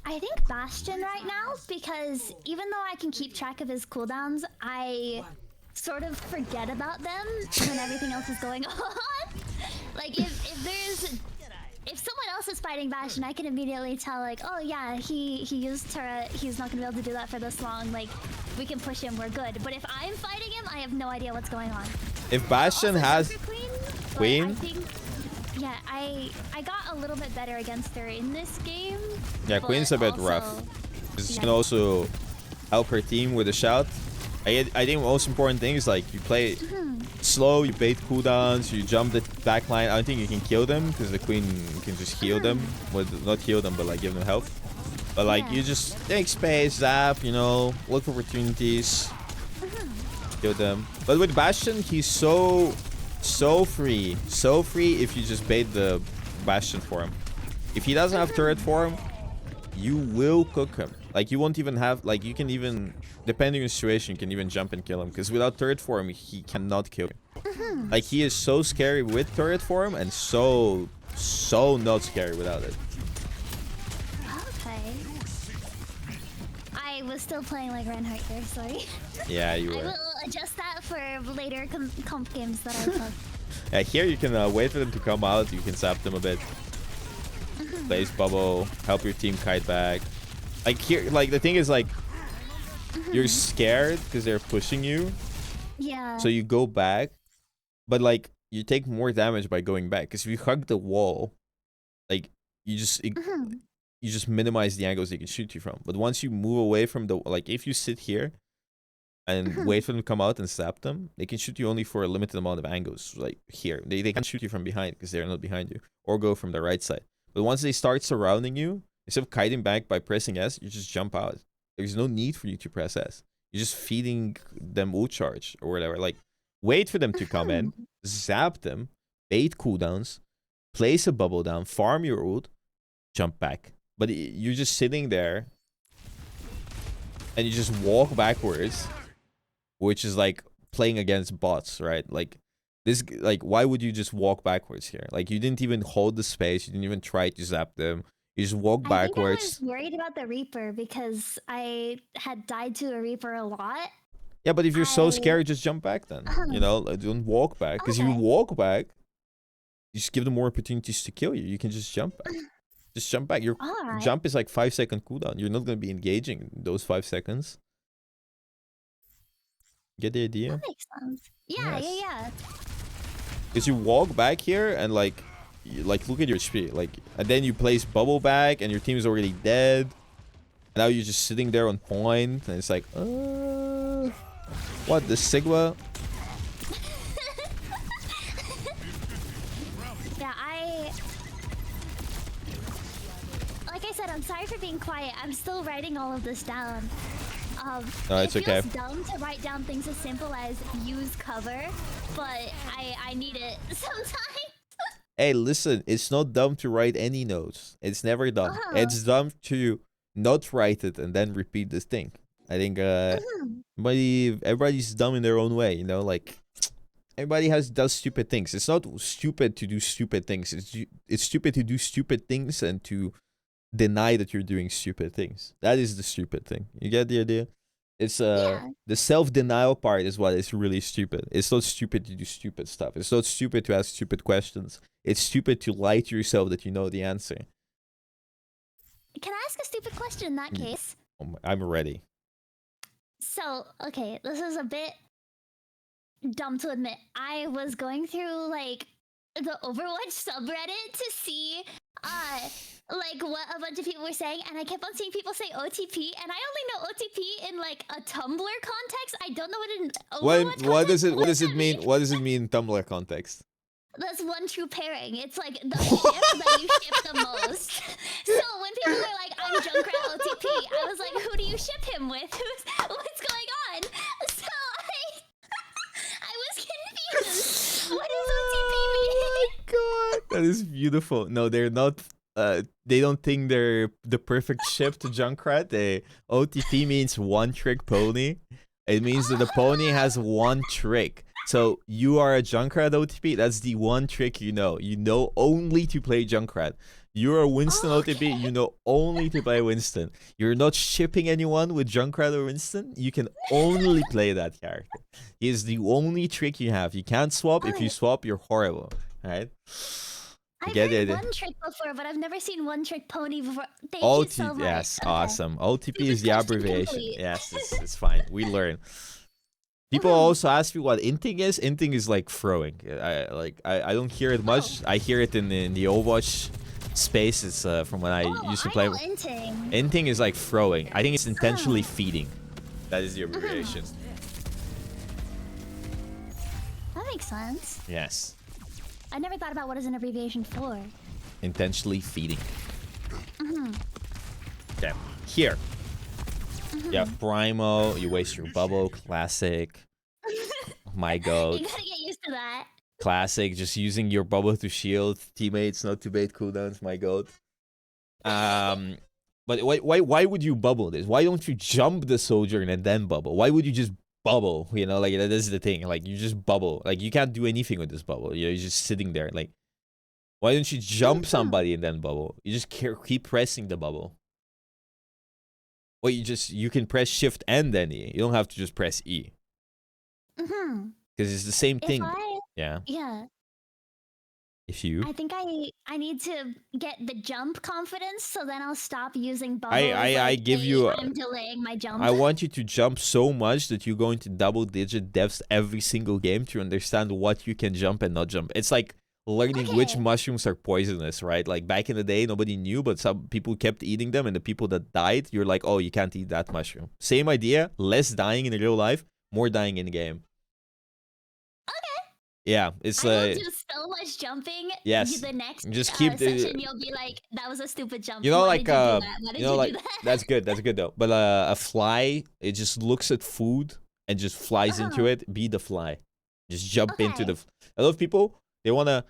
I think Bastion right now, because even though I can keep track of his cooldowns, I sort of forget about them when everything else is going on. Like if someone else is fighting Bastion, I can immediately tell like, oh yeah, he used turret, he's not gonna be able to do that for this long, like we can push him, we're good. But if I'm fighting him, I have no idea what's going on. If Bastion has Queen? I think, yeah, I got a little bit better against her in this game. Yeah, Queen's a bit rough. She can also help her team with a shout. I think the most important thing is like you play slow, you bait cooldowns, you jump the backline. I don't think you can kill them because the Queen can just heal them. Well, not heal them, but like give them health. But like you just take space, zap, you know, look for opportunities, kill them. But with Bastion, he's so free if you just bait the Bastion for him. If he doesn't have turret for him, you will cook him. Like you won't even have, like you can even, depending on the situation, you can even jump and kill him. Because without turret for him, he cannot kill you. Like he is so scary with turret for him and so not scary without it. Okay. I was still playing like Reinhardt here, sorry. Yeah, you were. adjust that for later comp games that I play. Yeah, here you can wait for them to come out. You can zap them a bit. Place bubble, help your team kite back. Like here, like the thing is like you're scared because they're pushing you. Yeah. So you go back, but like you take more damage by going back because if you hug the wall, like you just minimize the angles they can shoot you from. But once you move away from the like, if you sit here and wait for them to come out and zap them, they can shoot you only for a limited amount of angles. Like here, they can't shoot you from behind because they're not behind you, or go from the right side. But once they start surrounding you, instead of kiting back by pressing S, you just jump out. There's no need for you to press S. You're just feeding them ult charge or whatever. Like, wait for them to come in, zap them, bait cooldowns, place a bubble down, farm your ult, jump back. But you're just sitting there and you just walk backwards, which is like playing against bots, right? Like, this, like, why would you just walk backwards here? Like, you didn't even hold the space. You didn't even try to zap them. You just walk backwards. I think I was worried about the Reaper because I had died to a Reaper a lot. Yeah, but if you're so scared, just jump back then. You know, don't walk back. Because if you walk back, you just give them more opportunities to kill you. You can just jump back. Just jump back. Your jump is like 5-second cooldown. You're not going to be engaging those 5 seconds. Get the idea? That makes sense. Yeah, Yes. yeah. Because you walk back here and like look at your HP. Like, and then you place bubble back and your team is already dead. And now you're just sitting there on point and it's like, what, the Sigma? Yeah, like I said, I'm sorry for being quiet. I'm still writing all of this down. No, it's okay. It feels dumb to write down things as simple as use cover, but I need it sometimes. Hey, listen, it's not dumb to write any notes. It's never dumb. It's dumb to not write it and then repeat this thing. I think everybody's dumb in their own way, you know, like everybody does stupid things. It's not stupid to do stupid things. It's stupid to do stupid things and to deny that you're doing stupid things. That is the stupid thing. You get the idea? It's the self-denial part is what is really stupid. It's not stupid to do stupid stuff. It's not stupid to ask stupid questions. It's stupid to lie to yourself that you know the answer. Can I ask a stupid question in that case? I'm ready. So, okay, this is a bit dumb to admit. I was going through like the Overwatch subreddit to see like what a bunch of people were saying, and I kept on seeing people say OTP, and I only know OTP in like a Tumblr context. I don't know what in Overwatch context. What does it mean? What does it mean in Tumblr context? That's one true pairing. It's like the ship that you ship the most. So when people were like, I'm Junkrat OTP, I was like, who do you ship him with? What's going on? So I was confused. What does OTP mean? Oh my god, that is beautiful. No, they're not. They don't think they're the perfect ship to Junkrat. OTP means one trick pony. It means that the pony has one trick. So you are a Junkrat OTP. That's the one trick you know. You know only to play Junkrat. You're a Winston OTP. You know only to play Winston. You're not shipping anyone with Junkrat or Winston. You can only play that character. He is the only trick you have. You can't swap. If you swap, you're horrible. All right? I've heard one trick before, but I've never seen one trick pony before. Thank you so much. Yes, Okay. awesome. OTP is the question abbreviation. complete. Yes, it's fine. We learn. People also ask me what inting is. Inting is like throwing. I don't hear it much. I hear it in the Overwatch space. It's from when I used to play. I know inting. Inting is like throwing. I think it's intentionally feeding. That is the abbreviation. That makes sense. Yes. I never thought about what is an abbreviation for. Intentionally feeding. Okay. Here. Yeah, Primo. You waste your bubble. Classic. My goat. You gotta get used to that. Classic. Just using your bubble to shield teammates, not to bait cooldowns. My goat. But why would you bubble this? Why don't you jump the soldier and then bubble? Why would you just bubble? You know, like that is the thing. Like you just bubble. Like you can't do anything with this bubble. You're just sitting there. Like, why don't you jump somebody and then bubble? You just keep pressing the bubble. Well, you can press Shift and then E. You don't have to just press E. Mm-hmm. Because it's the same thing. Yeah. If you... I think I need to get the jump confidence, so then I'll stop using bubbles. I give you... I'm delaying my jump. I want you to jump so much that you go into double-digit depths every single game to understand what you can jump and not jump. It's like learning which mushrooms are poisonous, right? Like back in the day, nobody knew, but some people kept eating them, and the people that died, you're like, oh, you can't eat that mushroom. Same idea, less dying in real life, more dying in the game. Yeah, it's I will do so much jumping. Yes. The next just keep session, you'll be like, "That was a stupid jump." You know, Why like did you do that? Why did you know, you like do that? that's good. That's good though. But a fly, it just looks at food and just flies into it. Be the fly. Just jump into the. A lot of people, they wanna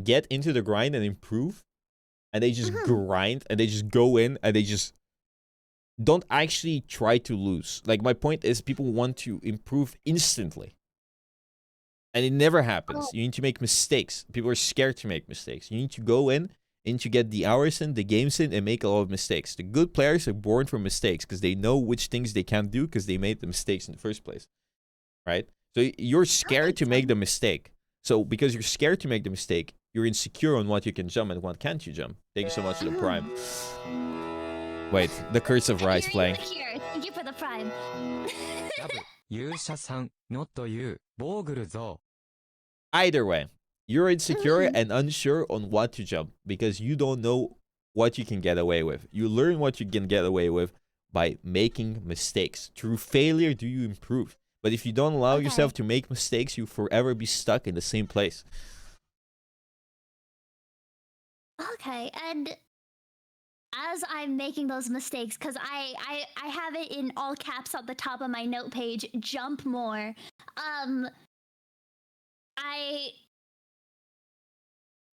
get into the grind and improve, and they just grind and they just go in and they just don't actually try to lose. Like my point is, people want to improve instantly. And it never happens. You need to make mistakes. People are scared to make mistakes. You need to go in and to get the hours in, the games in, and make a lot of mistakes. The good players are born from mistakes because they know which things they can't do because they made the mistakes in the first place. Right? So you're scared to make the mistake. So because you're scared to make the mistake, you're insecure on what you can jump and what can't you jump. Thank you so much for the prime. Wait, the Curse of Rice playing. Thank you for the prime. Either way, you're insecure and unsure on what to jump because you don't know what you can get away with. You learn what you can get away with by making mistakes. Through failure, do you improve? But if you don't allow yourself to make mistakes, you'll forever be stuck in the same place. Okay, and as I'm making those mistakes, because I have it in all caps at the top of my note page, jump more.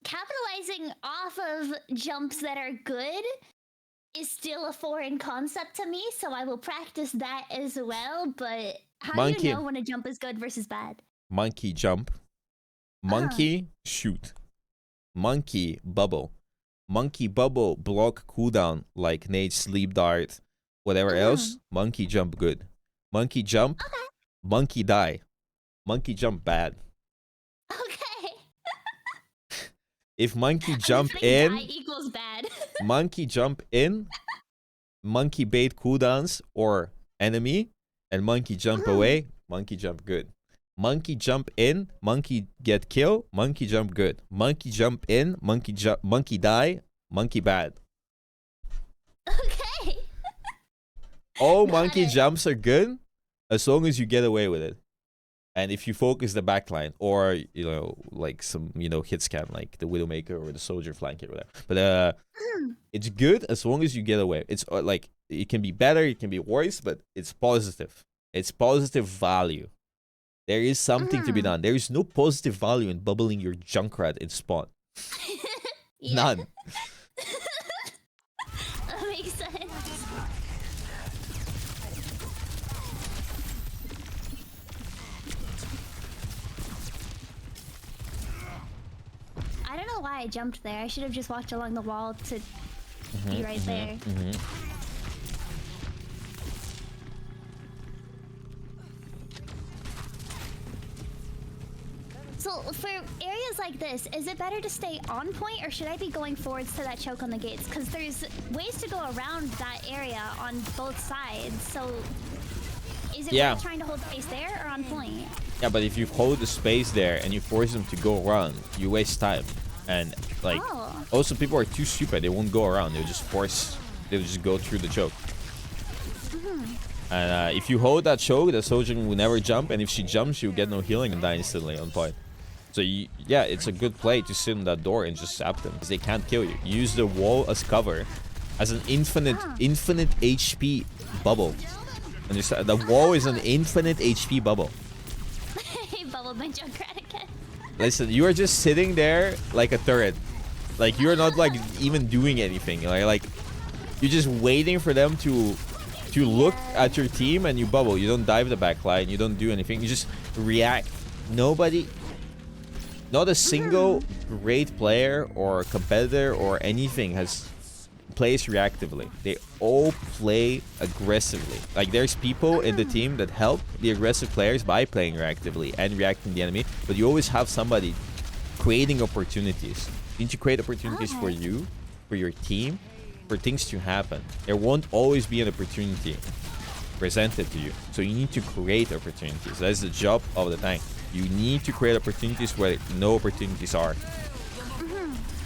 Capitalizing off of jumps that are good is still a foreign concept to me, so I will practice that as well, but how do you know when a jump is good versus bad? Monkey jump. Monkey shoot. Monkey bubble. Monkey bubble block cooldown like nade, sleep dart, whatever else. Monkey jump good. Monkey jump. Monkey die. Monkey jump bad. Okay. If monkey jump in, equals bad. monkey jump in, monkey bait cooldowns or enemy, and monkey jump away, monkey jump good. Monkey jump in, monkey get kill, monkey jump good. Monkey jump in, monkey die, monkey bad. Okay. All monkey jumps are good as long as you get away with it. And if you focus the backline or, you know, like some, you know, hit scan like the Widowmaker or the Soldier flanker or whatever. But it's good as long as you get away. It's like, it can be better, it can be worse, but it's positive. It's positive value. There is something to be done. There is no positive value in bubbling your Junkrat in spawn. None. That makes sense. I don't know why I jumped there. I should have just walked along the wall to be right there. So for areas like this, is it better to stay on point or should I be going forwards to that choke on the gates? Because there's ways to go around that area on both sides. So is it worth trying to hold space there or on point? Yeah, but if you hold the space there and you force them to go around, you waste time. And like, also people are too stupid. They won't go around. They'll just they'll just go through the choke. And if you hold that choke, the soldier will never jump. And if she jumps, she'll get no healing and die instantly on point. So yeah, it's a good play to sit in that door and just zap them because they can't kill you. Use the wall as cover, as an infinite HP bubble. And the wall is an infinite HP bubble. He bubbled my Junkrat again. Listen, you are just sitting there like a turret. Like you're not like even doing anything. Like you're just waiting for them to look at your team and you bubble. You don't dive the backline. You don't do anything. You just react. Not a single great player or competitor or anything has plays reactively. They all play aggressively. Like, there's people in the team that help the aggressive players by playing reactively and reacting the enemy, but you always have somebody creating opportunities. You need to create opportunities for you, for your team, for things to happen. There won't always be an opportunity presented to you, so you need to create opportunities. That's the job of the tank. You need to create opportunities where no opportunities are.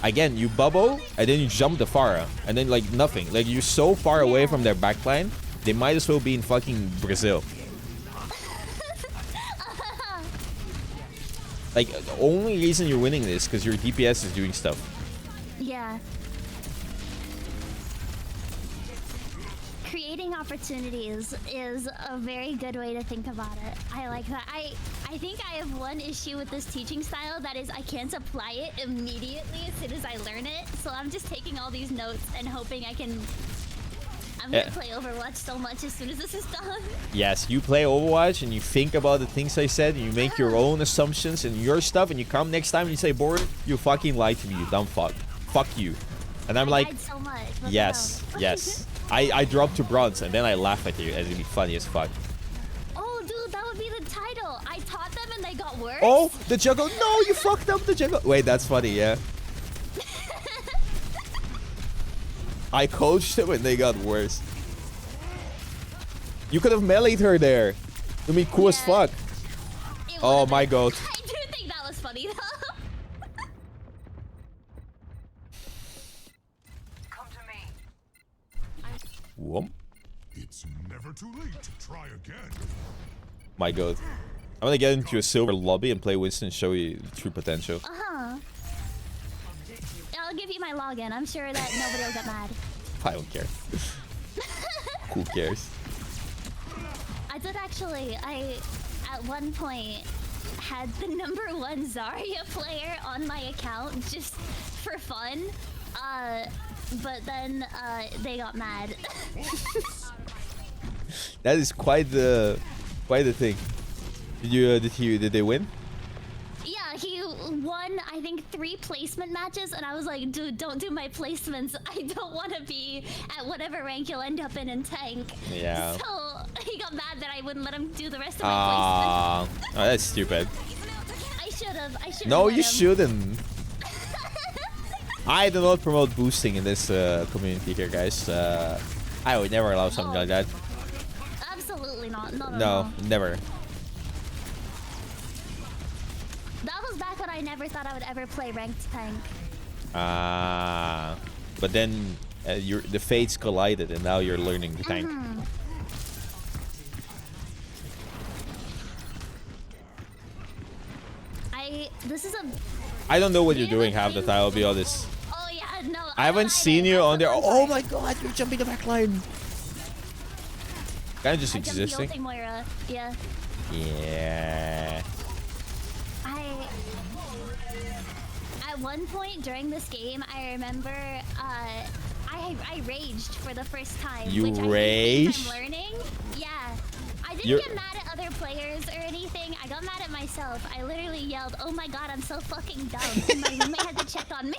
Again, you bubble and then you jump the Pharah and then like nothing. Like, you're so far away from their backline, they might as well be in fucking Brazil. Like, the only reason you're winning this because your DPS is doing stuff. Yeah. Creating opportunities is a very good way to think about it. I like that. I think I have one issue with this teaching style, that is I can't apply it immediately as soon as I learn it. So I'm just taking all these notes and hoping I can... I'm gonna play Overwatch so much as soon as this is done. Yes, you play Overwatch and you think about the things I said and you make your own assumptions and your stuff, and you come next time and you say, "Bored, you fucking lied to me, you dumb fuck. Fuck you." And I'm like, so much, yes, yes. I dropped to bronze and then I laugh at you and it'd be funny as fuck. Oh, dude, that would be the title. I taught them and they got worse. Oh, the juggle. No, you fucked up the juggle. Wait, that's funny, yeah. I coached them and they got worse. You could have meleeed her there. I mean, cool as fuck. Oh my god. I do think that was funny though. Come to me. Whoop. It's never too late to try again. My god. I'm gonna get into a silver lobby and play Winston and show you the true potential. I'll give you my login. I'm sure that nobody will get mad. I don't care. Who cares? I did actually. I, at one point, had the #1 Zarya player on my account just for fun. But then they got mad. That is quite the thing. Did they win? Yeah, he won, I think, 3 placement matches, and I was like, dude, don't do my placements. I don't want to be at whatever rank you'll end up in tank. Yeah. So he got mad that I wouldn't let him do the rest of my placements. Oh, that's stupid. I should have. No, you shouldn't. I do not promote boosting in this community here, guys. I would never allow something like that. Absolutely not. No, never. That was back when I never thought I would ever play ranked tank. But then the fates collided, and now you're learning the tank. I don't know what you're doing half the time, I'll be honest. Oh yeah, no. I haven't seen you on there. Oh my god, you're jumping the back line. Kind of just existing. Moira. Yeah. Yeah. At one point during this game, I remember I raged for the first time. You which raged? I'm learning. Yeah. I didn't get mad at other players or anything. I got mad at myself. I literally yelled, "Oh my god, I'm so fucking dumb." And my roommate had to check on me.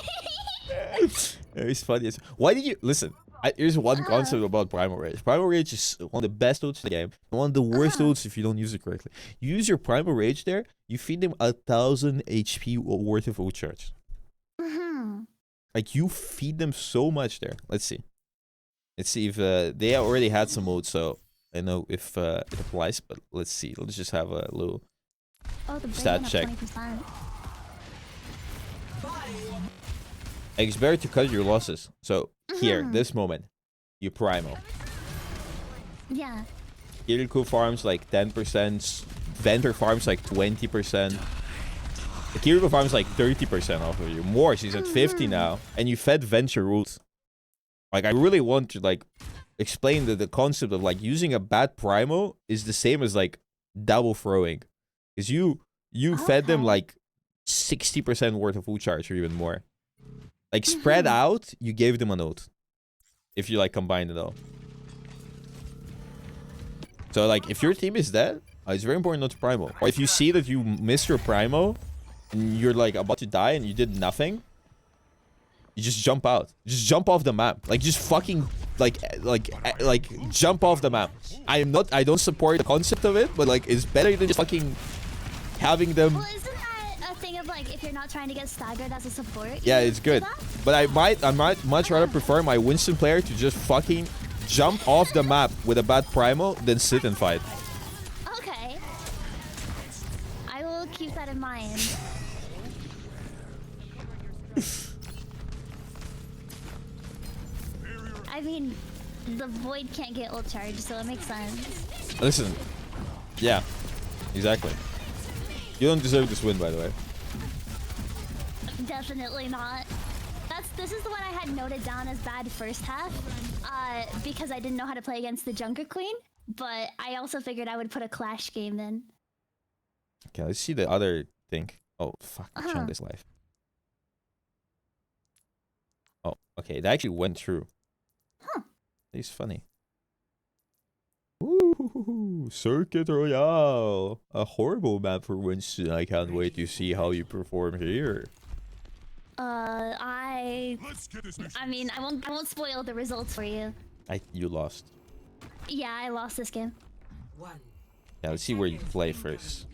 It's funny. Why did you listen? Here's one concept about Primal Rage. Primal Rage is one of the best ults in the game. One of the worst ults if you don't use it correctly. You use your Primal Rage there, you feed them 1000 HP worth of ult charge. Like, you feed them so much there. Let's see. Let's see if they already had some ults, so I know if it applies, but let's see. Let's just have a little stat check. 20%. It's better to cut your losses. So here, this moment, you Primal. Yeah. Kiriko farms like 10%. Venter farms like 20%. Kiriko farms like 30% off of you. More, she's at 50 now. And you fed Venture rules. Like, I really want to like explain the concept of like using a bad Primal is the same as like double throwing. Because you fed them like 60% worth of ult charge or even more. Like, spread out, you gave them a note. If you like combine it all. So like, if your team is dead, it's very important not to Primal. Or if you see that you miss your Primal and you're like about to die and you did nothing, You just jump out. Just jump off the map. Like, just fucking, like, jump off the map. I don't support the concept of it, but, like, it's better than just fucking having them... Well, isn't that a thing of, like, if you're not trying to get staggered as a support? Yeah, it's good. But I might much rather prefer my Winston player to just fucking jump off the map with a bad primal than sit and fight. Okay. I will keep that in mind. I mean, the Void can't get ult charged, so it makes sense. Listen. Yeah. Exactly. You don't deserve this win, by the way. Definitely not. This is the one I had noted down as bad first half, because I didn't know how to play against the Junker Queen, but I also figured I would put a Clash game in. Okay, let's see the other thing. Oh, fuck. Chungus life. Oh, okay. That actually went through. Huh. It's funny. Ooh, Circuit Royale. A horrible map for Winston. I can't wait to see how you perform here. I mean, I won't spoil the results for you. You lost. Yeah, I lost this game. Yeah, let's see where you play first.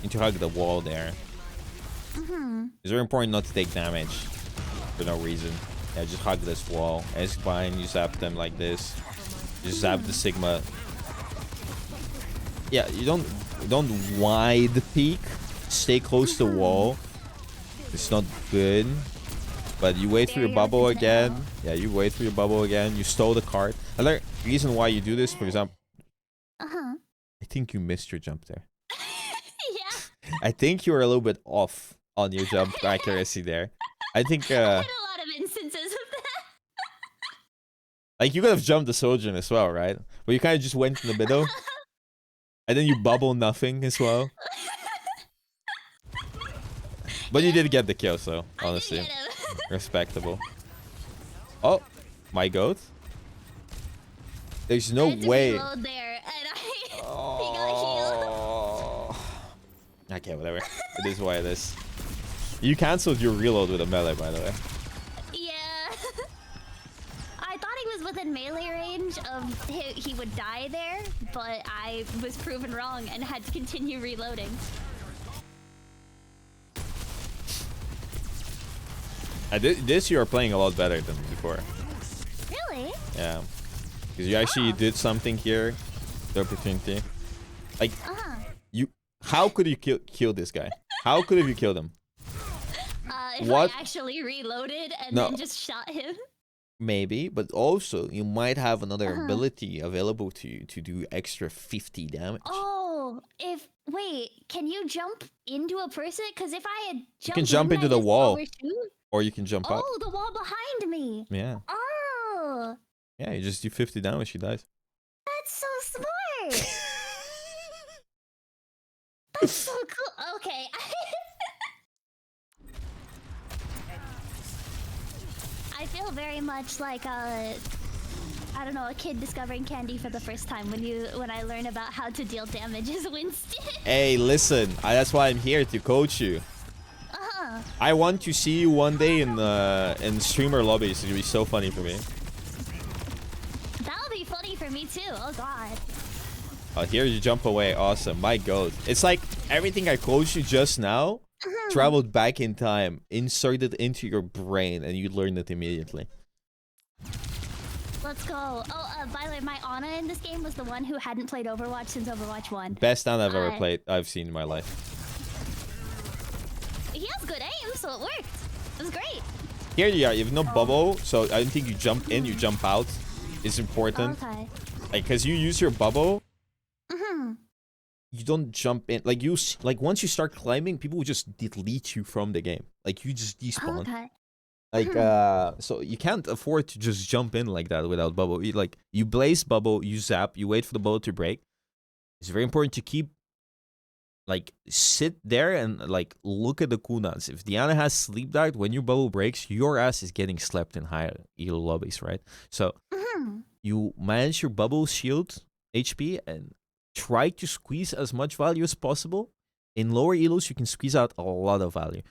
Need to hug the wall there. It's very important not to take damage for no reason. Yeah, just hug this wall. Ask behind, you zap them like this. Just zap the Sigma. Yeah, you don't wide peek. Stay close to the wall. It's not good. But you wait for your bubble again. Yeah, you wait for your bubble again. You stole the card. Another reason why you do this, for example. I think you missed your jump there. Yeah. I think you were a little bit off on your jump accuracy there. I think I had a lot of instances of that. like you could have jumped the Sojourn as well, right? But you kind of just went in the middle. And then you bubble nothing as well. But you did get the kill, so honestly, respectable. Oh, my goat. There's no way. There, and he got healed. Okay, whatever. It is what it is. You cancelled your reload with a melee, by the way. Yeah. I thought he was within melee range of he would die there, but I was proven wrong and had to continue reloading. This you are playing a lot better than before. Really? Yeah. Because you actually did something here. The opportunity. Like, how could you kill this guy? How could you kill him? If I actually reloaded and then just shot him. Maybe, but also you might have another ability available to you to do extra 50 damage. Oh, wait, can you jump into a person? Because if I had jumped, you can jump into the wall, or you can jump up. Oh, the wall behind me. Yeah. Oh. Yeah, you just do 50 damage, she dies. That's so smart. That's so cool. Okay. I feel very much like I don't know, a kid discovering candy for the first time when I learn about how to deal damage as Winston. Hey, listen, that's why I'm here to coach you. I want to see you one day in streamer lobbies. It'll be so funny for me. That'll be funny for me too. Oh god. Oh, here you jump away. Awesome. My god. It's like everything I coached you just now traveled back in time, inserted into your brain, and you learned it immediately. Let's go. Oh, by the way, my Ana in this game was the one who hadn't played Overwatch since Overwatch 1. Best Ana I've ever played. I've seen in my life. He has good aim, so it worked. It was great. Here you are. You have no bubble, so I don't think you jump in, you jump out. It's important. Okay. Like, because you use your bubble, you don't jump in. Like, once you start climbing, people will just delete you from the game. Like, you just despawn. Okay. Like, so you can't afford to just jump in like that without bubble. You blaze bubble, you zap, you wait for the bubble to break. It's very important to keep, sit there and, look at the cooldowns. If Diana has sleep dart, when your bubble breaks, your ass is getting slept in higher elo lobbies, right? So, you manage your bubble shield HP and try to squeeze as much value as possible. In lower elos, you can squeeze out a lot of value.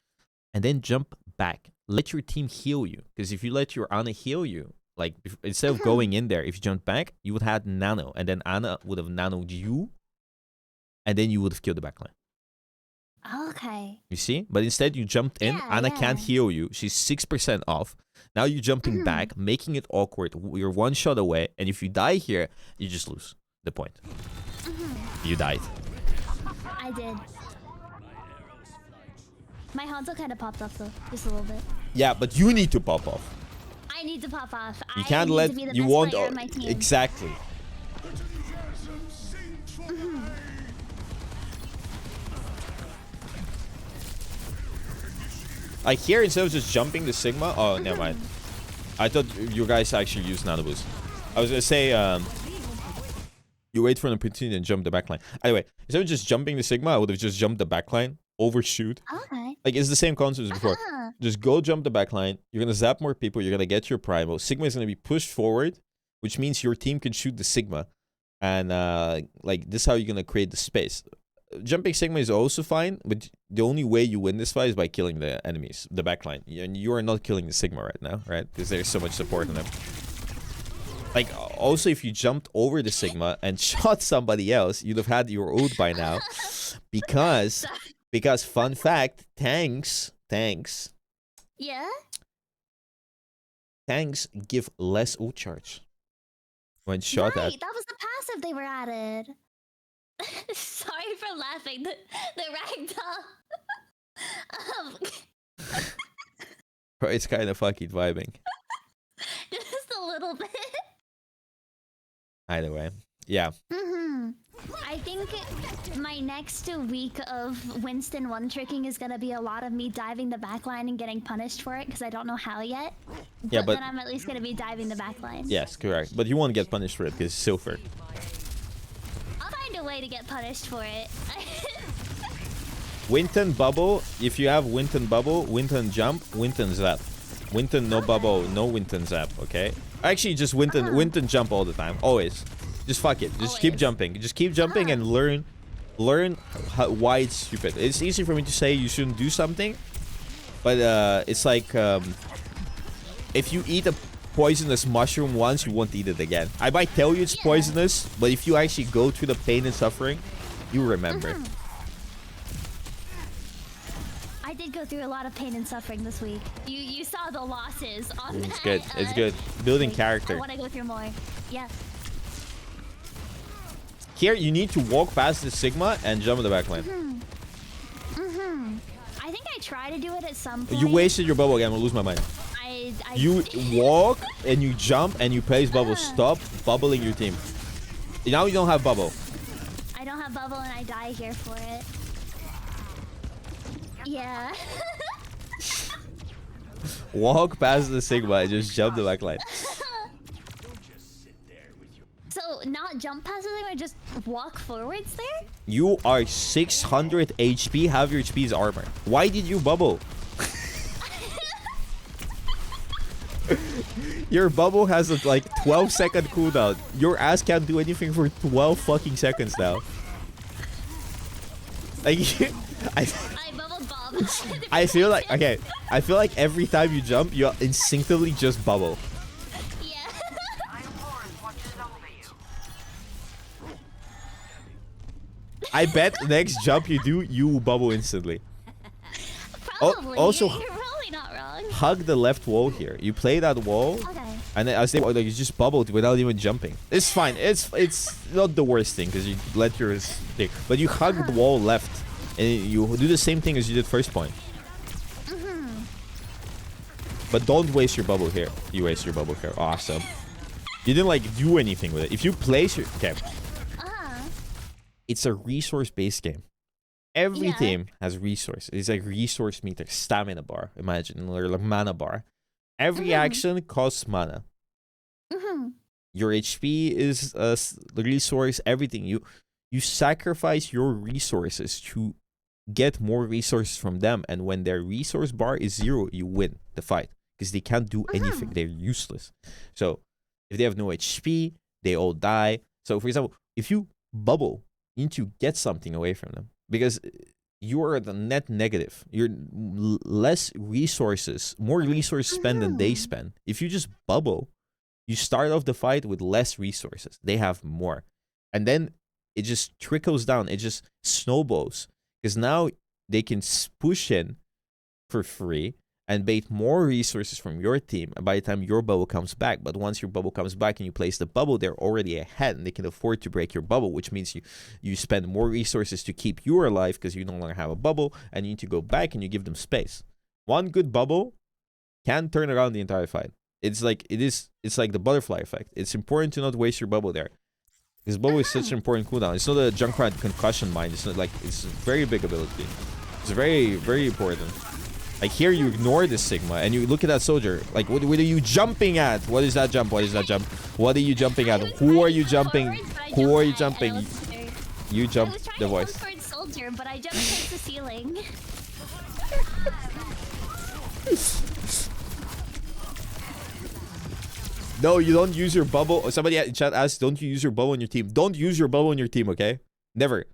and then jump back. Let your team heal you. Because if you let your Ana heal you, like instead of going in there, if you jump back, you would have nano, and then Ana would have nanoed you, and then you would have killed the backline. Okay. You see? But instead you jumped in, Yeah, Ana yeah. can't heal you. She's 6% off. Now you're jumping back, making it awkward. You're one shot away, and if you die here, you just lose the point. You died. I did. My Hanzo kind of popped off though, just a little bit. Yeah, but you need to pop off. I need to pop off. You I can't need let to be the you best want player on my team. exactly. Like here, instead of just jumping the Sigma. Oh, never mind. I thought you guys actually use nano boost. I was gonna say you wait for an opportunity and jump the backline. Anyway, instead of just jumping the Sigma, I would have just jumped the backline, overshoot. Okay. Like it's the same concept as before. Just go jump the backline. You're gonna zap more people. You're gonna get your primal. Sigma is gonna be pushed forward, which means your team can shoot the Sigma, and like this is how you're gonna create the space. Jumping Sigma is also fine, but the only way you win this fight is by killing the enemies, the backline. And you are not killing the Sigma right now, right? Because there's so much support in them. Like, also, if you jumped over the Sigma and shot somebody else, you'd have had your ult by now. Because, fun fact, tanks Yeah? give less ult charge when shot Right, at. that was the passive they were added. Sorry for laughing. The ragdoll. It's kind of fucking vibing. Just a little bit. Either way, yeah. I think my next week of Winston one-tricking is gonna be a lot of me diving the backline and getting punished for it because I don't know how yet. Yeah, but then I'm at least gonna be diving the backline. yes, correct. But you won't get punished for it because it's silver. I'll find a way to get punished for it. Winston bubble. If you have Winston bubble, Winston jump, Winston zap. Winston no bubble, no Winston zap. Okay. Actually, just Winston jump all the time. Always. Just fuck it. Just keep jumping. Just keep jumping and learn why it's stupid. It's easy for me to say you shouldn't do something, but it's like if you eat a poisonous mushroom once, you won't eat it again. I might tell you it's poisonous, but if you actually go through the pain and suffering, you remember. I did go through a lot of pain and suffering this week. You saw the losses on that. It's good. It's good. Building I character. want to go through more. Yeah. Here, you need to walk past the Sigma and jump in the backline. I think I tried to do it at some point. You wasted your bubble again. I'm gonna lose my mind. You walk and you jump and you place bubble. Stop bubbling your team. Now you don't have bubble. I don't have bubble and I die here for it. Yeah. Walk past the Sigma and just jump the backline. So not jump past the thing, I just walk forwards there? You are 600 HP. Half your HP is armor. Why did you bubble? Your bubble has a like 12-second cooldown. Your ass can't do anything for 12 fucking seconds now. Like, I bubbled Bob. I feel like, okay, I feel like every time you jump, you instinctively just bubble. Yeah. I bet the next jump you do, you will bubble instantly. Probably. Also, You're probably not wrong. hug the left wall here. You play that wall, Okay. and then I say, like, you just bubbled without even jumping. It's fine. It's not the worst thing because you let your stick, but you hug the wall left, and you do the same thing as you did first point. But don't waste your bubble here. You waste your bubble here. Awesome. You didn't like do anything with it. If you place your it's a resource-based game. Every team has resource. It's like resource meter, stamina bar. Imagine, or like mana bar. Every action costs mana. Your HP is a resource. Everything you sacrifice your resources to get more resources from them, and when their resource bar is 0, you win the fight because they can't do anything. They're useless. So if they have no HP, they all die. So for example, if you bubble, you need to get something away from them because you are the net negative. You're less resources, more resources spent than they spend. If you just bubble, you start off the fight with less resources. They have more. And then it just trickles down. It just snowballs. Because now they can push in for free and bait more resources from your team by the time your bubble comes back. But once your bubble comes back and you place the bubble, they're already ahead and they can afford to break your bubble, which means you spend more resources to keep you alive because you no longer have a bubble and you need to go back and you give them space. One good bubble can turn around the entire fight. It's like the butterfly effect. It's important to not waste your bubble there. Because bubble is such an important cooldown. It's not a Junkrat concussion mine. It's not like, it's a very big ability. It's very, very important. Like here you ignore this Sigma and you look at that soldier. Like what are you jumping at? What is that jump? What is that jump? What are you jumping at? Who are you jumping? Who are you jumping? You jumped the voice. I was trying to look for a soldier, but I jumped towards the ceiling. No, you don't use your bubble. Somebody in chat asked, don't you use your bubble on your team? Don't use your bubble on your team, okay? Never.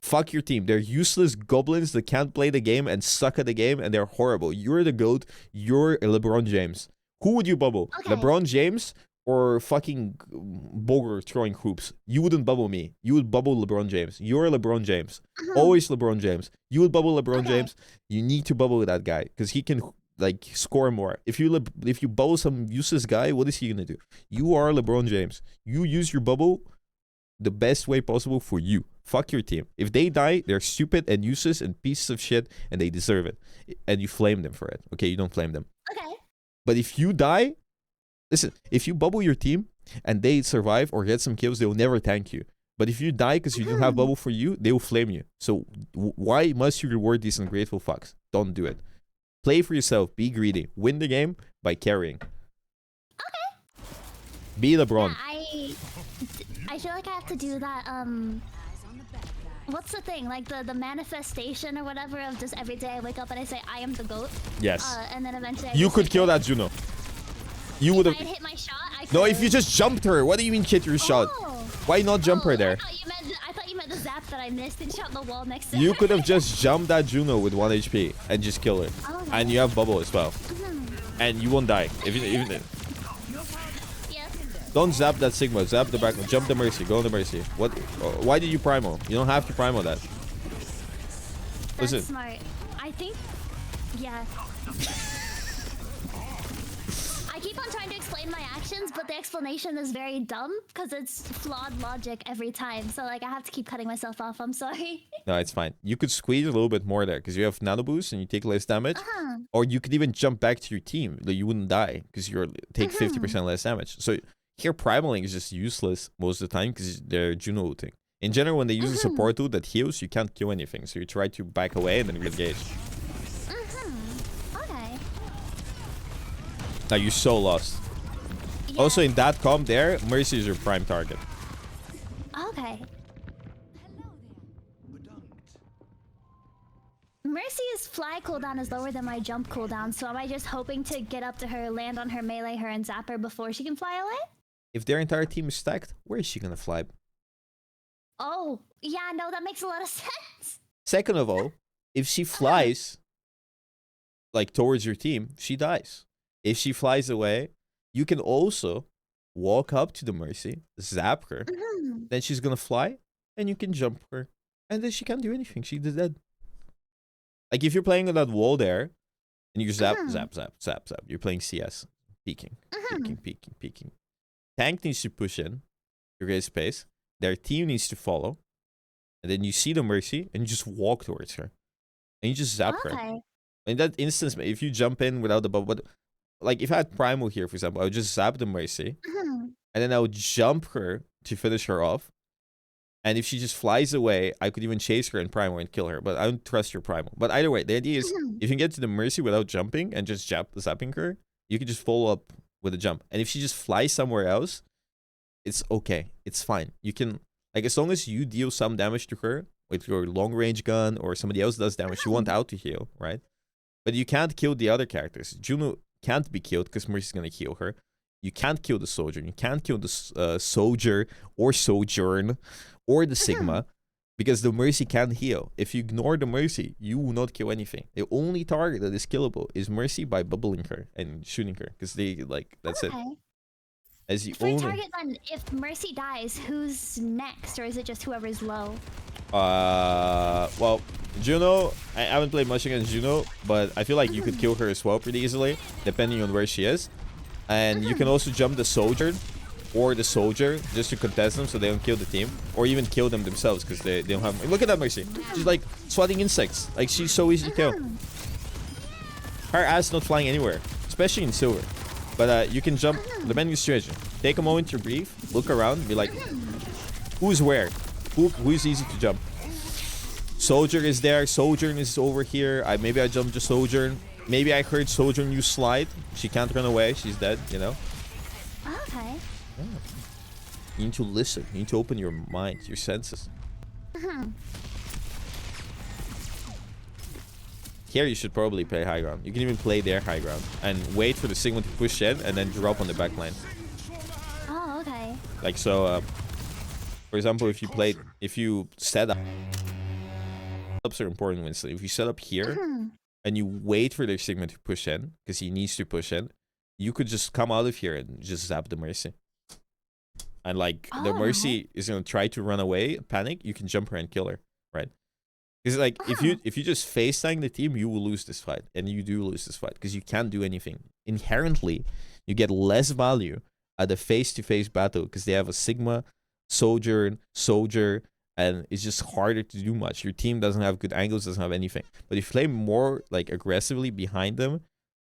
Fuck your team. They're useless goblins that can't play the game and suck at the game, and they're horrible. You're the GOAT. You're LeBron James. Who would you bubble? Okay. LeBron James or fucking Boger throwing hoops? You wouldn't bubble me. You would bubble LeBron James. You're LeBron James. Always LeBron James. You would bubble LeBron James. You need to bubble that guy because he can like score more. If you bubble some useless guy, what is he gonna do? You are LeBron James. You use your bubble the best way possible for you. Fuck your team. If they die, they're stupid and useless and pieces of shit and they deserve it. And you flame them for it. Okay, you don't flame them. Okay. But if you die, listen, if you bubble your team and they survive or get some kills, they will never thank you. But if you die because you didn't have bubble for you, they will flame you. So why must you reward these ungrateful fucks? Don't do it. Play for yourself. Be greedy. Win the game by carrying. Okay. Be LeBron. Yeah, I feel like I have to do that, what's the thing? Like the manifestation or whatever of just every day I wake up and I say, I am the GOAT. Yes. And then eventually You could kill that Juno. You would have. If I hit my shot, I could. No, if you just jumped her. What do you mean hit your shot? Why not jump her there? I thought you meant the zap that I missed and shot the wall next to You could have just jumped that Juno with 1 HP and just kill her. Oh, And you have bubble as well. And you won't die. Even yeah. don't zap that Sigma. Zap the back. Jump the Mercy. Go on the Mercy. What? Why did you primal? You don't have to primal that. That's Listen. smart. I think, yeah. I keep on trying to explain my actions, but the explanation is very dumb because it's flawed logic every time. So like I have to keep cutting myself off. I'm sorry. No, it's fine. You could squeeze a little bit more there because you have nano boost and you take less damage. Or you could even jump back to your team. Like, you wouldn't die because you take 50% less damage. So here primaling is just useless most of the time because they're Juno looting. In general, when they use a support tool that heals, you can't kill anything. So you try to back away and then re-engage. Okay. Now you're so lost. Yeah. Also, in that comp there, Mercy is your prime target. Okay. Mercy's fly cooldown is lower than my jump cooldown, so am I just hoping to get up to her, land on her, melee her, and zap her before she can fly away? If their entire team is stacked, where is she gonna fly? Oh, yeah, no, that makes a lot of sense. Second of all, if she flies like towards your team, she dies. If she flies away, you can also walk up to the Mercy, zap her, then she's gonna fly, and you can jump her, and then she can't do anything. She's dead. Like if you're playing on that wall there, and you zap, zap, zap, zap, zap. You're playing CS, peeking, peeking, peeking, peeking. Tank needs to push in, you raise space. Their team needs to follow, and then you see the Mercy, and you just walk towards her, and you just zap her. In that instance, if you jump in without the bubble, but like if I had Primal here, for example, I would just zap the Mercy, and then I would jump her to finish her off. And if she just flies away, I could even chase her in Primal and kill her. But I don't trust your Primal. But either way, the idea is if you can get to the Mercy without jumping and just zapping her, you can just follow up with a jump. And if she just flies somewhere else, it's okay. It's fine. You can, like, as long as you deal some damage to her with your long range gun or somebody else does damage, you want out to heal, right? But you can't kill the other characters. Juno can't be killed because Mercy's going to kill her. You can't kill the Soldier. You can't kill the Soldier or Sojourn or the Sigma. because the Mercy can't heal. If you ignore the Mercy, you will not kill anything. The only target that is killable is Mercy by bubbling her and shooting her, because they like that's it. As the For only target then, if Mercy dies, who's next, or is it just whoever's low? Well, Juno, I haven't played much against Juno, but I feel like you could kill her as well pretty easily, depending on where she is. And you can also jump the soldier or the soldier just to contest them so they don't kill the team, or even kill them themselves because they don't have. Look at that Mercy. She's like swatting insects. Like, she's so easy to kill. Her ass not flying anywhere, especially in silver. But you can jump depending on the situation. Take a moment to breathe, look around, be like, who's where? Who's easy to jump? Sojourn is there. Sojourn is over here. Maybe I jumped the Sojourn. Maybe I heard Sojourn use slide. She can't run away. She's dead, you know? Okay. Yeah. You need to listen. You need to open your mind, your senses. Here you should probably play high ground. You can even play their high ground and wait for the Sigma to push in and then drop on the back line. Oh, okay. Like so, for example, if you set up, setups are important, Winston. If you set up here and you wait for their Sigma to push in, because he needs to push in, you could just come out of here and just zap the Mercy. And like the Mercy is gonna try to run away, panic, you can jump her and kill her, right? Because like if you just face tank the team, you will lose this fight, and you do lose this fight because you can't do anything. Inherently, you get less value at a face-to-face battle because they have a Sigma, soldier, and it's just harder to do much. Your team doesn't have good angles, doesn't have anything. But if you play more like aggressively behind them,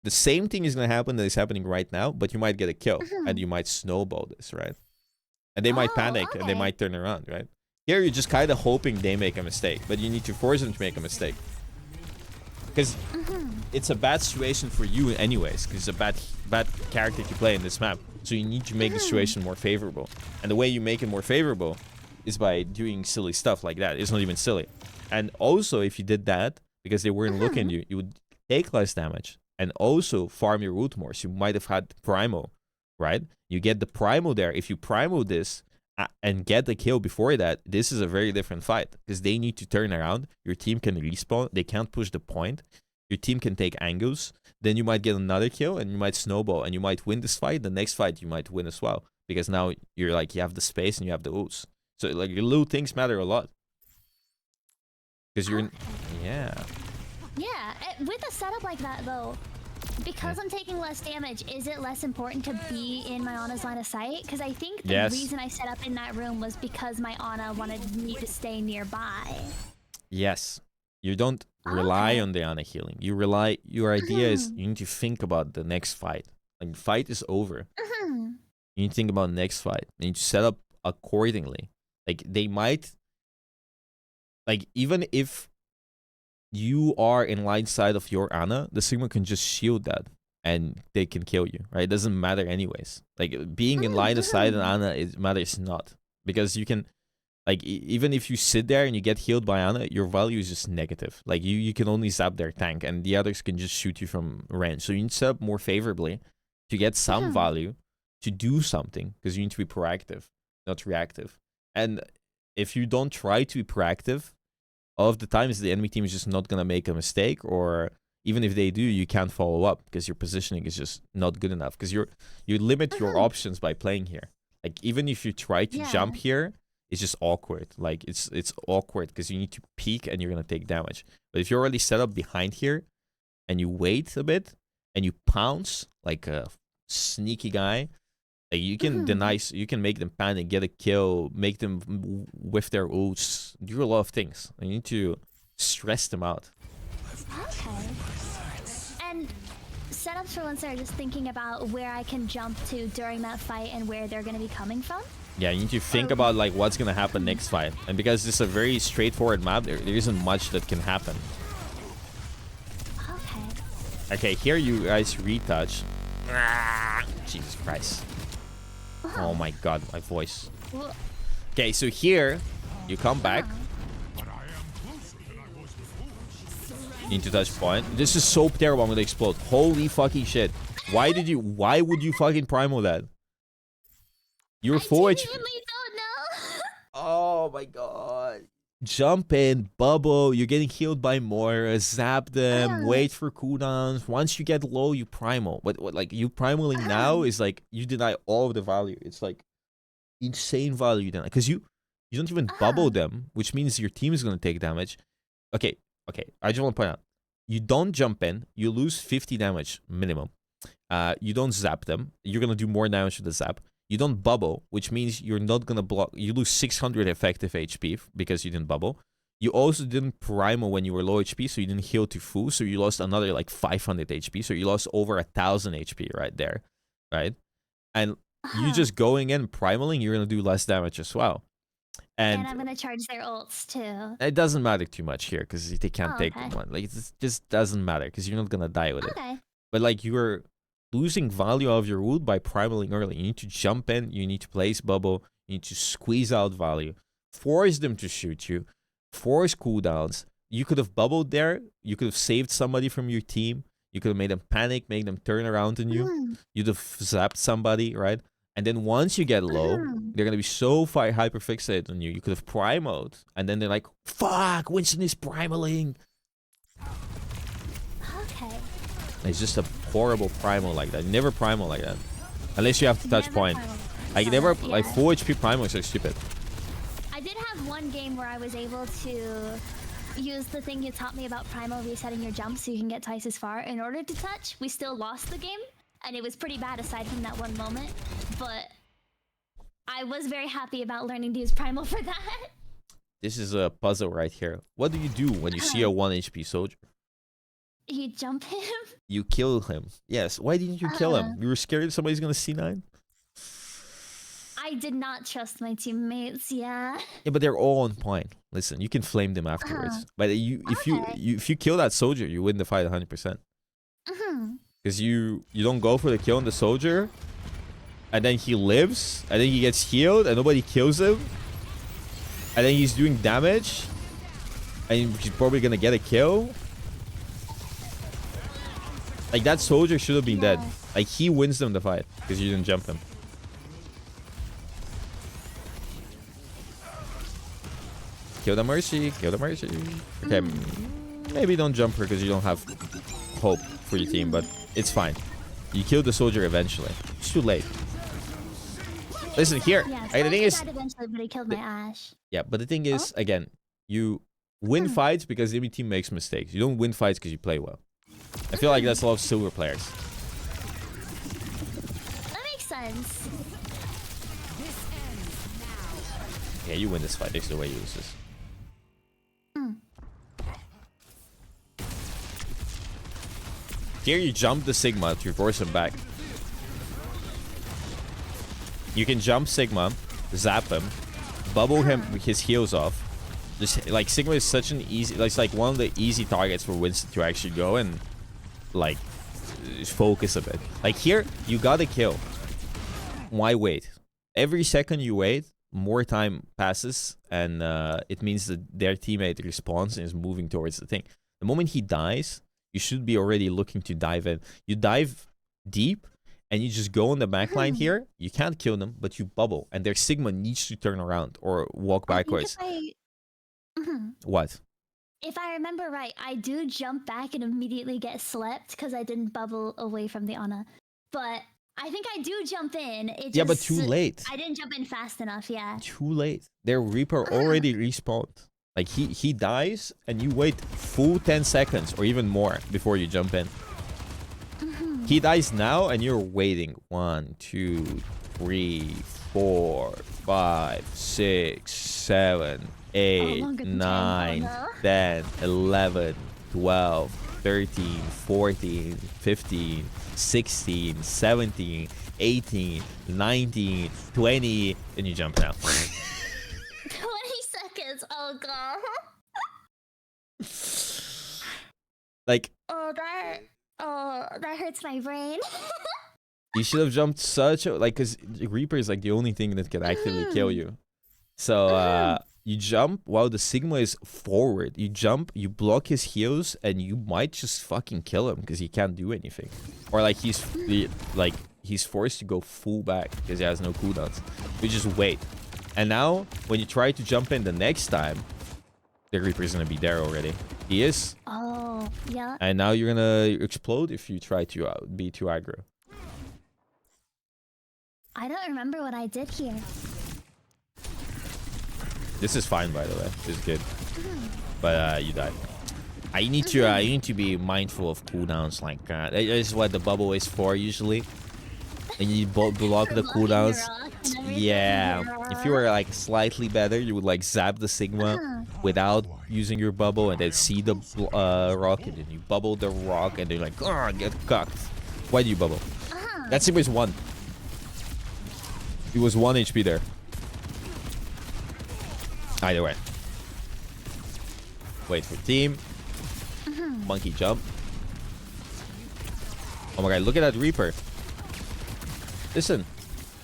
the same thing is gonna happen that is happening right now, but you might get a kill and you might snowball this, right? And they might panic and they might turn around, right? Here you're just kind of hoping they make a mistake, but you need to force them to make a mistake. Because it's a bad situation for you anyways, because it's a bad character to play in this map. So you need to make the situation more favorable. And the way you make it more favorable is by doing silly stuff like that. It's not even silly. And also, if you did that, because they weren't looking at you, you would take less damage. And also farm your root more. So you might have had Primo, right? You get the Primo there. If you Primo this and get the kill before that, this is a very different fight. Because they need to turn around. Your team can respawn. They can't push the point. Your team can take angles. Then you might get another kill and you might snowball. And you might win this fight. The next fight you might win as well. Because now you're like, you have the space and you have the ults. So like your little things matter a lot. Because you're yeah. Yeah, with a setup like that though, because I'm taking less damage, is it less important to be in my Ana's line of sight? Because I think the reason I set up in that room was because my Ana wanted me to stay nearby. Yes. You don't rely on the Ana healing. You rely, your idea is you need to think about the next fight. Like the fight is over. You need to think about the next fight. You need to set up accordingly. Like they might, like even if you are in line side of your Ana, the Sigma can just shield that and they can kill you, right? It doesn't matter anyways. Like being in line of sight and Ana, it matters not. Because you can, like even if you sit there and you get healed by Ana, your value is just negative. Like you can only zap their tank and the others can just shoot you from range. So you need to set up more favorably to get some value, to do something, because you need to be proactive, not reactive. And if you don't try to be proactive, all of the times the enemy team is just not going to make a mistake, or even if they do, you can't follow up because your positioning is just not good enough, because you limit your options by playing here. Like even if you try to jump here, it's just awkward. Like it's awkward because you need to peek and you're going to take damage. But if you're already set up behind here and you wait a bit and you pounce like a sneaky guy, like you can you can make them panic, get a kill, make them whiff their ults, do a lot of things. You need to stress them out. Okay. And setups for once are just thinking about where I can jump to during that fight and where they're going to be coming from. Yeah, you need to think about like what's going to happen next fight. And because this is a very straightforward map, there isn't much that can happen. Okay. Okay, here you guys retouch. Jesus Christ. Oh my god, my voice. Okay, so here you come back. But I am closer than I was before. Need to touch point. This is so terrible. I'm gonna explode. Holy fucking shit. Why would you fucking primo that? You're full HP. I genuinely don't know. Oh my god. jump in, bubble, you're getting healed by Moro, zap them, wait for cooldowns. Once you get low, you primal. What like you primaling now is like you deny all of the value. It's like insane value you deny because you don't even bubble them, which means your team is gonna take damage. Okay, I just want to point out, you don't jump in, you lose 50 damage minimum. You don't zap them, you're gonna do more damage with the zap. You don't bubble, which means you're not gonna block. You lose 600 effective HP because you didn't bubble. You also didn't primal when you were low HP, so you didn't heal to full, so you lost another like 500 HP. So you lost over 1,000 HP right there, right? And you just going in primaling, you're gonna do less damage as well. And I'm gonna charge their ults too. it doesn't matter too much here because they can't take okay. one. Like it just doesn't matter because you're not gonna die with it. Okay. But like you're losing value of your ult by primaling early. You need to jump in, you need to place bubble, you need to squeeze out value, force them to shoot you, force cooldowns. You could have bubbled there, you could have saved somebody from your team, you could have made them panic, made them turn around on you, you'd have zapped somebody, right? And then once you get low, they're gonna be so hyper fixated on you. You could have primoed, and then they're like, fuck, Winston is primaling. Okay. It's just a horrible primal like that. Never primal like that. Unless you have to touch point. Like never like full HP primal is so stupid. I did have one game where I was able to use the thing you taught me about primal resetting your jump so you can get twice as far in order to touch. We still lost the game, and it was pretty bad aside from that one moment. But I was very happy about learning to use primal for that. This is a puzzle right here. What do you do when you see a 1 HP soldier? You jump him? You kill him. Yes. Why didn't you kill him? You were scared somebody's gonna C9? I did not trust my teammates, yeah. Yeah, but they're all on point. Listen, you can flame them afterwards. But if you kill that soldier, you win the fight 100%. Because you don't go for the kill on the soldier, and then he lives, and then he gets healed, and nobody kills him, and then he's doing damage, and he's probably gonna get a kill. Like that soldier should have been dead. Like he wins them the fight because you didn't jump him. Kill the Mercy, kill the Mercy. Okay, maybe don't jump her because you don't have hope for your team, but it's fine. You kill the soldier eventually. It's too late. Listen here. Yeah, the thing is, eventually, but he killed my Ashe. yeah, but the thing is, again, you win fights because every team makes mistakes. You don't win fights because you play well. I feel like that's a lot of silver players. That makes sense. Yeah, you win this fight. There's no way you lose this. Here you jump the Sigma to force him back. You can jump Sigma, zap him, bubble him with his heals off. Just like Sigma is such an easy, it's like one of the easy targets for Winston to actually go and like focus a bit. Like here, you gotta kill. Why wait? Every second you wait, more time passes, and it means that their teammate responds and is moving towards the thing. The moment he dies, you should be already looking to dive in. You dive deep, and you just go on the back line here. You can't kill them, but you bubble, and their Sigma needs to turn around or walk backwards. What? If I remember right, I do jump back and immediately get slept because I didn't bubble away from the Ana. But I think I do jump in. Yeah, but too late. I didn't jump in fast enough, yeah. Too late. Their Reaper already respawned. Like he dies, and you wait full 10 seconds or even more before you jump in. He dies now, and you're waiting 1, 2, 3, 4, 5, 6, 7, 8, 9, 10, 11, 12, 13, 14, 15, 16, 17, 18, 19, 20, and you jump now. 20 seconds, oh god. Like, that hurts my brain. you should have jumped such a, like, because Reaper is like the only thing that can actively kill you. So you jump while the Sigma is forward. You jump, you block his heals, and you might just fucking kill him because he can't do anything. Or like he's forced to go full back because he has no cooldowns. You just wait. And now when you try to jump in the next time, The Reaper's gonna be there already. He is. Oh, yeah. And now you're gonna explode if you try to be too aggro. I don't remember what I did here. This is fine, by the way. This is good. But you died. You need to be mindful of cooldowns. Like that is what the bubble is for usually. And you block the cooldowns. Yeah. If you were like slightly better, you would like zap the Sigma without using your bubble, and then see the rock, and then you bubble the rock, and then like, get cocked. Why do you bubble? That Sigma is 1. He was 1 HP there. Either way. Wait for team. Monkey jump. Oh my god, look at that Reaper. Listen.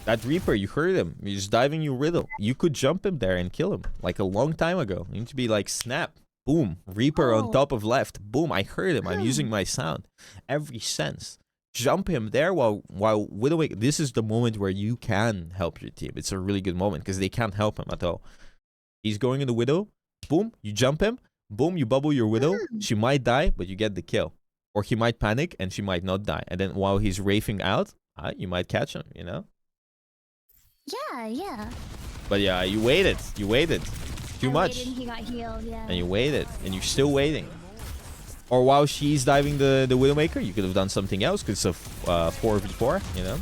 That Reaper, you heard him. He's diving you riddle. You could jump him there and kill him. Like a long time ago. You need to be like, snap. Boom. Reaper on top of left. Boom. I heard him. I'm using my sound. Every sense. Jump him there while Widowmaker. This is the moment where you can help your team. It's a really good moment because they can't help him at all. He's going in the Widow. Boom. You jump him. Boom. You bubble your Widow. She might die, but you get the kill. Or he might panic and she might not die. And then while he's rafing out, you might catch him, you know? Yeah. But yeah, you waited. You waited. Too much. He got healed, yeah. And you waited. And you're still waiting. Or while she's diving the Widowmaker, you could have done something else because of 4v4, you know?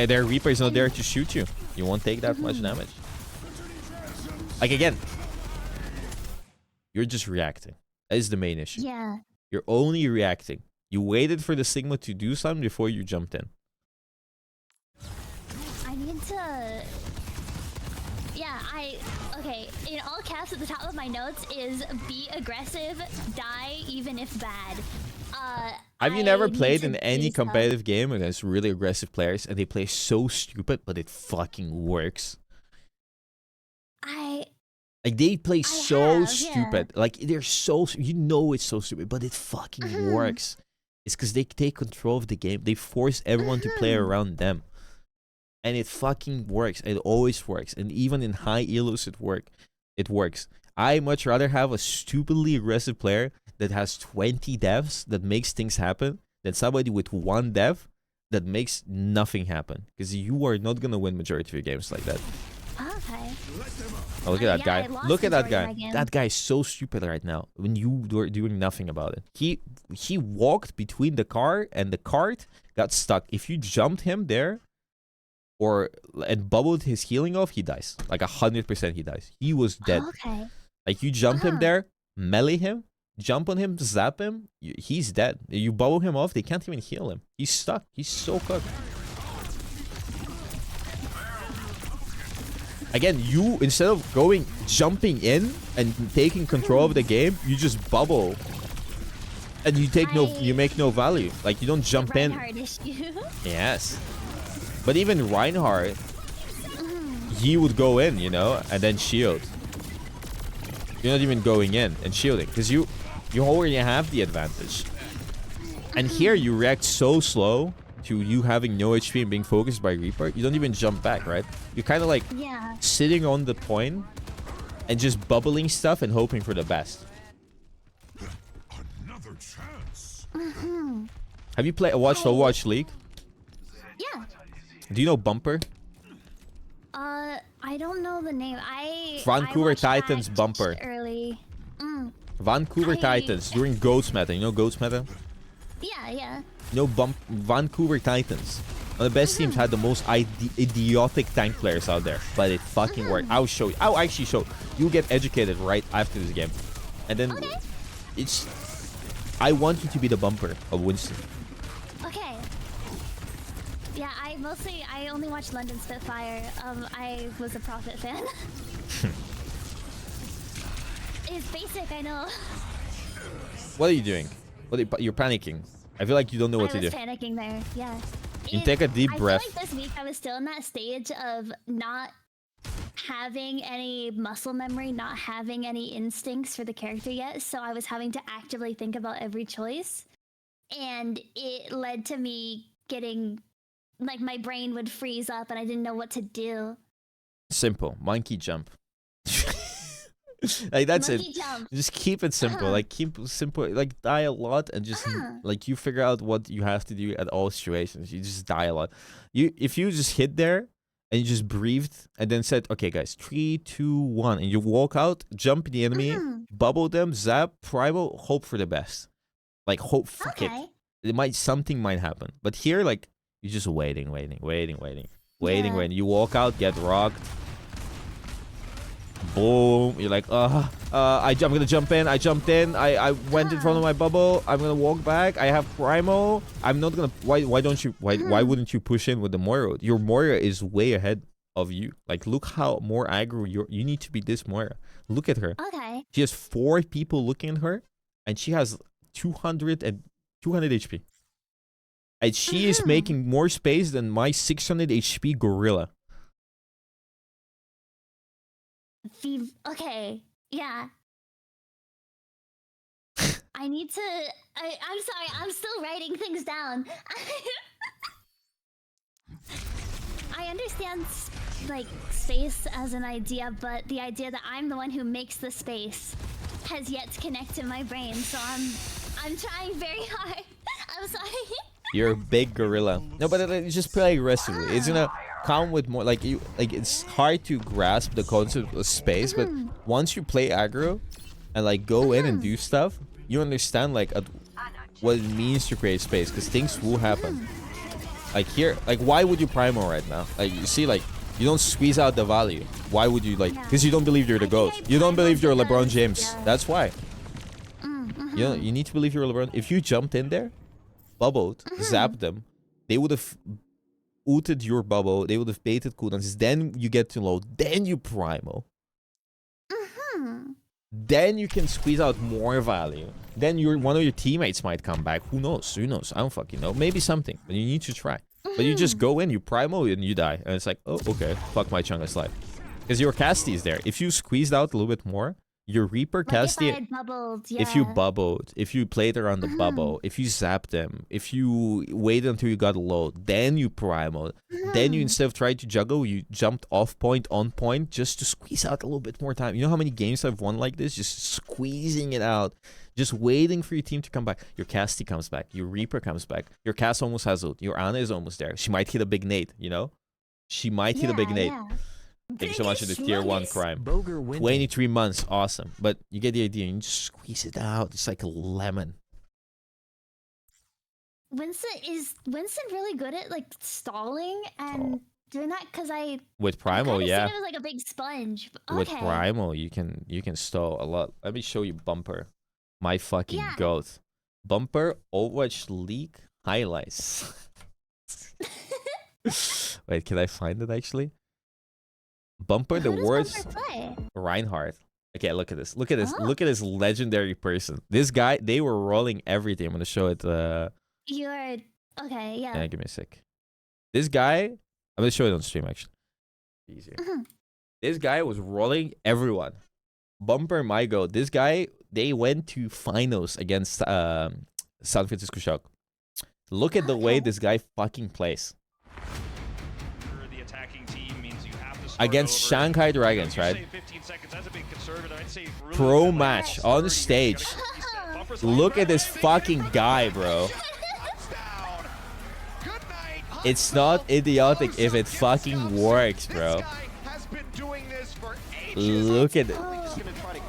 Their Reaper is not there to shoot you. You won't take that much damage. Like, again, you're just reacting. That is the main issue. Yeah. You're only reacting. You waited for the Sigma to do something before you jumped in. I need to... Yeah, okay, in all caps at the top of my notes is be aggressive, die even if bad. Have you never need played to in any do stuff. competitive game against really aggressive players and they play so stupid, but it fucking works? Like, they play so stupid. Yeah. Like, they're so... You know it's so stupid, but it fucking works. It's because they take control of the game. They force everyone to play around them. And it fucking works. It always works. And even in high elos, it works. I much rather have a stupidly aggressive player that has 20 devs that makes things happen than somebody with 1 dev that makes nothing happen. Because you are not going to win majority of your games like that. Okay. Oh, look at that guy. Look at that guy. game. That guy is so stupid right now when you were doing nothing about it. He walked between the car and the cart got stuck. If you jumped him there and bubbled his healing off, he dies. Like 100% he dies. He was dead. Okay. Like, you jump him there, melee him, jump on him, zap him, he's dead. You bubble him off, they can't even heal him. He's stuck. He's so cooked. Again, you, instead of jumping in and taking control of the game, you just bubble. And you make no value. Like, you don't jump in. Yes. But even Reinhardt, he would go in, you know, and then shield. You're not even going in and shielding because you already have the advantage. And here you react so slow to you having no HP and being focused by Reaper. You don't even jump back, right? You're kind of like sitting on the point and just bubbling stuff and hoping for the best. Another chance. Have you watched Overwatch League? Yeah. Do you know Bumper? I don't know the name. Vancouver watched Titans that Bumper. Early. Vancouver Titans during Ghost Meta. You know Ghost Meta? Yeah. You know Vancouver Titans. One of the best teams had the most idiotic tank players out there, but it fucking worked. I'll show you. I'll actually show you. You'll get educated right after this game, and then it's. I want you to be the Bumper of Winston. Okay. Yeah, I only watched London Spitfire. I was a Prophet fan. It's basic, I know. What are you doing? You're panicking. I feel like you don't know what to do. I was panicking there, yeah. You take a deep breath. I feel like this week I was still in that stage of not having any muscle memory, not having any instincts for the character yet, so I was having to actively think about every choice. And it led to me getting, like, my brain would freeze up and I didn't know what to do. Simple. Monkey jump. Like that's it. Monkey jump. Just keep it simple. Like keep simple. Like die a lot and just like you figure out what you have to do at all situations. You just die a lot. If you just hit there and you just breathed and then said, okay guys, 3, 2, 1, and you walk out, jump the enemy, bubble them, zap, primal, hope for the best. Like hope, fuck it. Something might happen. But here, like you're just waiting. You walk out, get rocked. Boom. You're like, I'm gonna jump in. I jumped in. I went in front of my bubble. I'm gonna walk back. I have primal. I'm not gonna. Why wouldn't you push in with the Moro? Your Moira is way ahead of you. Like, look how more aggro you need to be. This Moira. Look at her. Okay. She has 4 people looking at her, and she has 200 HP. And she is making more space than my 600 HP gorilla. Okay, yeah. I need to. I'm sorry. I'm still writing things down. I understand like space as an idea, but the idea that I'm the one who makes the space has yet to connect in my brain. So I'm trying very hard. I'm sorry. You're a big gorilla. No, but just play aggressively. It's gonna come with more like you. Like it's hard to grasp the concept of space, but once you play aggro and like go in and do stuff, you understand like what it means to create space. Because things will happen. Like here, like why would you primal right now? Like you see, like you don't squeeze out the value. Why would you like? Because you don't believe you're the GOAT. You don't believe you're LeBron James. That's why. You need to believe you're LeBron. If you jumped in there, bubbled, zapped them, they would have ulted your bubble, they would have baited cooldowns, then you get to low, then you primal. Then you can squeeze out more value. Then one of your teammates might come back. Who knows? Who knows? I don't fucking know. Maybe something, but you need to try. But you just go in, you primal, and you die. And it's like, oh, okay, fuck my Chungus life. Because your casty is there. If you squeezed out a little bit more, your Reaper casty, if you bubbled, if you played around the bubble, if you zapped them, if you waited until you got low, then you primal, then you instead of trying to juggle, you jumped off point, on point, just to squeeze out a little bit more time. You know how many games I've won like this? Just squeezing it out, just waiting for your team to come back. Your casty comes back, your Reaper comes back, your cast almost has ult, your Ana is almost there. She might hit a big nade, you know? She might hit a big nade. Thank you so much for the tier 1 crime. 23 months, awesome. But you get the idea. You just squeeze it out. It's like a lemon. Is Winston really good at like stalling and doing that? Because with primal, yeah. It was like a big sponge. Okay. With primal, you can stall a lot. Let me show you Bumper, my fucking goat. Bumper Overwatch League highlights. Wait, can I find it actually? Bumper, the words Reinhardt. Okay, look at this. Look at this. Look at this legendary person. This guy, they were rolling everything. I'm gonna show it. You're okay, yeah. Yeah, give me a sec. This guy, I'm gonna show it on stream actually. Easier. This guy was rolling everyone. Bumper, my goat. This guy, they went to finals against San Francisco Shock. Look at the way this guy fucking plays. Against Shanghai Dragons, right? Pro match on stage. Look at this fucking guy, bro. It's not idiotic if it fucking works, bro. Look at it.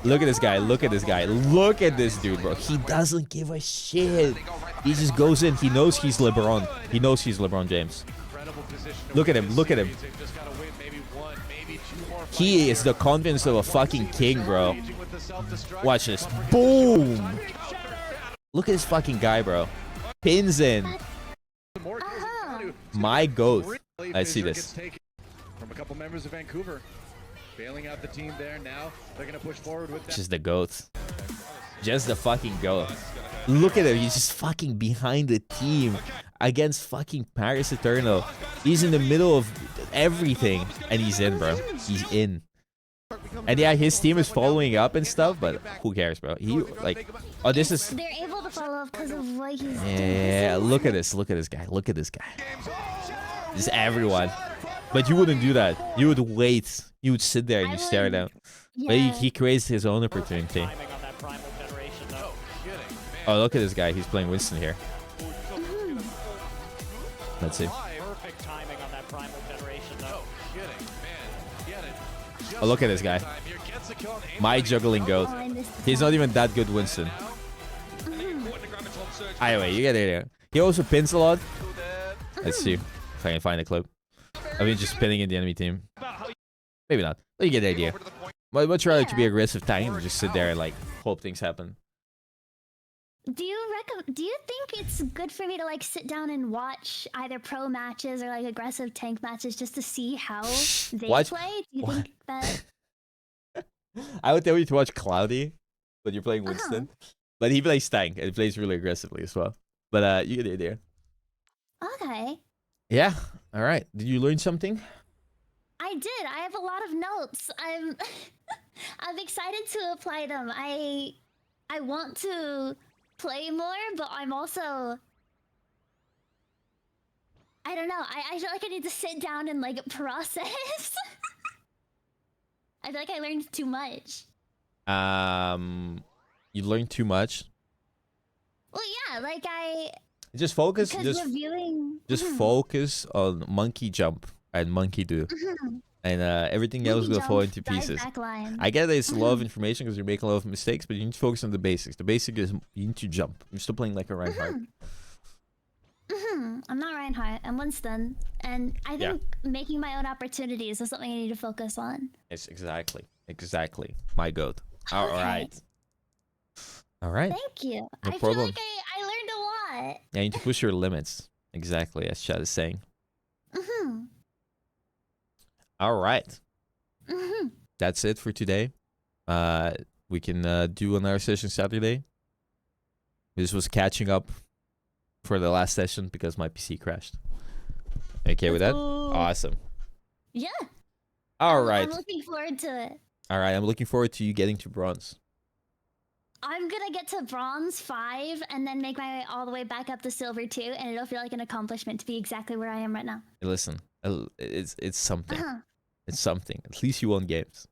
Look at this guy. Look at this guy. Look at this dude, bro. He doesn't give a shit. He just goes in. He knows he's LeBron. He knows he's LeBron James. Look at him. Look at him. He is the confidence of a fucking king, bro. Watch this. Boom! Look at this fucking guy, bro. Pins in. My goat. Let's see this. From a couple members of Vancouver. Bailing out the team there now. They're gonna push forward with that. Just the goat. Just the fucking goat. Look at him. He's just fucking behind the team against fucking Paris Eternal. He's in the middle of everything. And he's in, bro. He's in. And yeah, his team is following up and stuff, but who cares, bro? He, like, oh, this is... They're able to follow up because of what he's doing. Yeah, look at this. Look at this guy. Look at this guy. This is everyone. But you wouldn't do that. You would wait. You would sit there and you stare down. But Yeah. he creates his own opportunity. Timing on that primal generation, though. Kidding, man. Oh, look at this guy. He's playing Winston here. Let's see. Perfect timing on that primal generation, though. Kidding, man. Get it. Just Oh, look at this guy. time here. Gets the kill on My anybody. juggling goat. Oh, I missed He's not even that good, Winston. Anyway, you get it here. He also pins a lot. Let's see if I can find a clip of him just pinning in the enemy team. Maybe not. But you get the idea. But much rather to be aggressive tank than just sit there and like hope things happen. Do you think it's good for me to like sit down and watch either pro matches or like aggressive tank matches just to see how they Watch- play? Do you what? think that? I would tell you to watch Cloudy, but you're playing Winston. But he plays tank and he plays really aggressively as well. But you get the idea. Okay, Yeah. All right. Did you learn something? I did. I have a lot of notes. I'm excited to apply them. I want to play more, but I'm also, I don't know. I feel like I need to sit down and like process. I feel like I learned too much. You learned too much. Well, yeah, like I Just focus. because reviewing. Just focus on monkey jump and monkey do, and everything else will fall into pieces. I get that it's a lot of information because you're making a lot of mistakes, but you need to focus on the basics. The basic is you need to jump. You're still playing like a Reinhardt. I'm not Reinhardt. I'm Winston, and I Yeah. think making my own opportunities is something I need to focus on. Yes, exactly. My goat. All Okay. right. All right. Thank you. No I problem. feel like I learned a lot. Yeah, you need to push your limits. Exactly, as Chad is saying. All right. That's it for today. We can do another session Saturday. This was catching up for the last session because my PC crashed. Okay with that? Ooh. Awesome. Yeah. All I'm right. looking forward to it. All right. I'm looking forward to you getting to bronze. I'm gonna get to bronze 5 and then make my way all the way back up to silver 2, and it'll feel like an accomplishment to be exactly where I am right now. Listen, it's something. Uh-huh. It's something. At least you won games.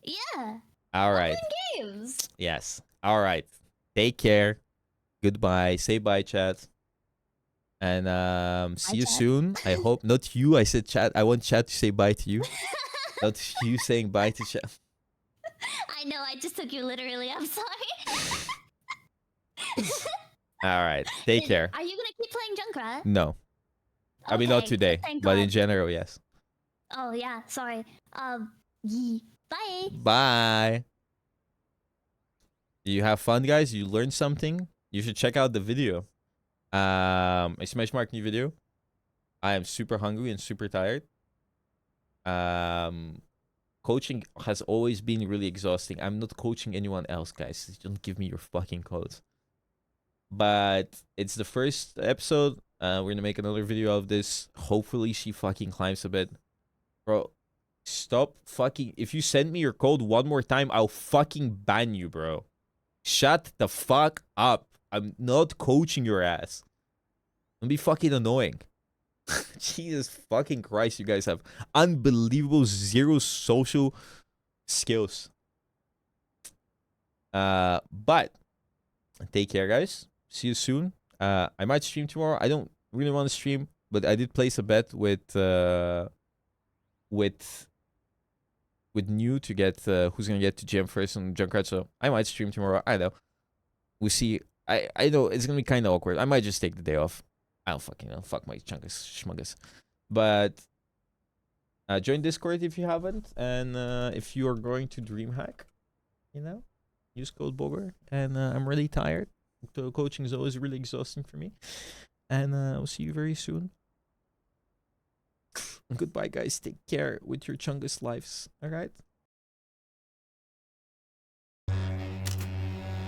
Yeah. All right. Games. Yes. All right. Take care. Goodbye. Say bye, chat. And see you chat. soon. I hope not you. I said chat. I want chat to say bye to you. Not you saying bye to chat. I know. I just took you literally. I'm sorry. All right. Take care. Are you gonna keep playing Junkrat? No. I mean, not Okay, today, thank but in God. general, yes. Oh yeah. Sorry. Yee. Bye. Bye. You have fun, guys. You learned something. You should check out the video. A Smash Mark new video. I am super hungry and super tired. Coaching has always been really exhausting. I'm not coaching anyone else, guys. Don't give me your fucking codes. But it's the first episode. We're gonna make another video of this. Hopefully she fucking climbs a bit. Bro, stop fucking... If you send me your code one more time, I'll fucking ban you, bro. Shut the fuck up. I'm not coaching your ass. Don't be fucking annoying. Jesus fucking Christ, you guys have unbelievable zero social skills. But take care, guys. See you soon. I might stream tomorrow. I don't really want to stream, but I did place a bet with New to get who's gonna get to gym first on Junkrat. So I might stream tomorrow. I know. We'll see. I know it's gonna be kind of awkward. I might just take the day off. I don't fucking know. Fuck my schmungus. But join Discord if you haven't, and if you are going to DreamHack, you know, use code Bogger. And I'm really tired. The coaching is always really exhausting for me. And I'll see you very soon. Goodbye, guys. Take care with your Chungus lives. All right.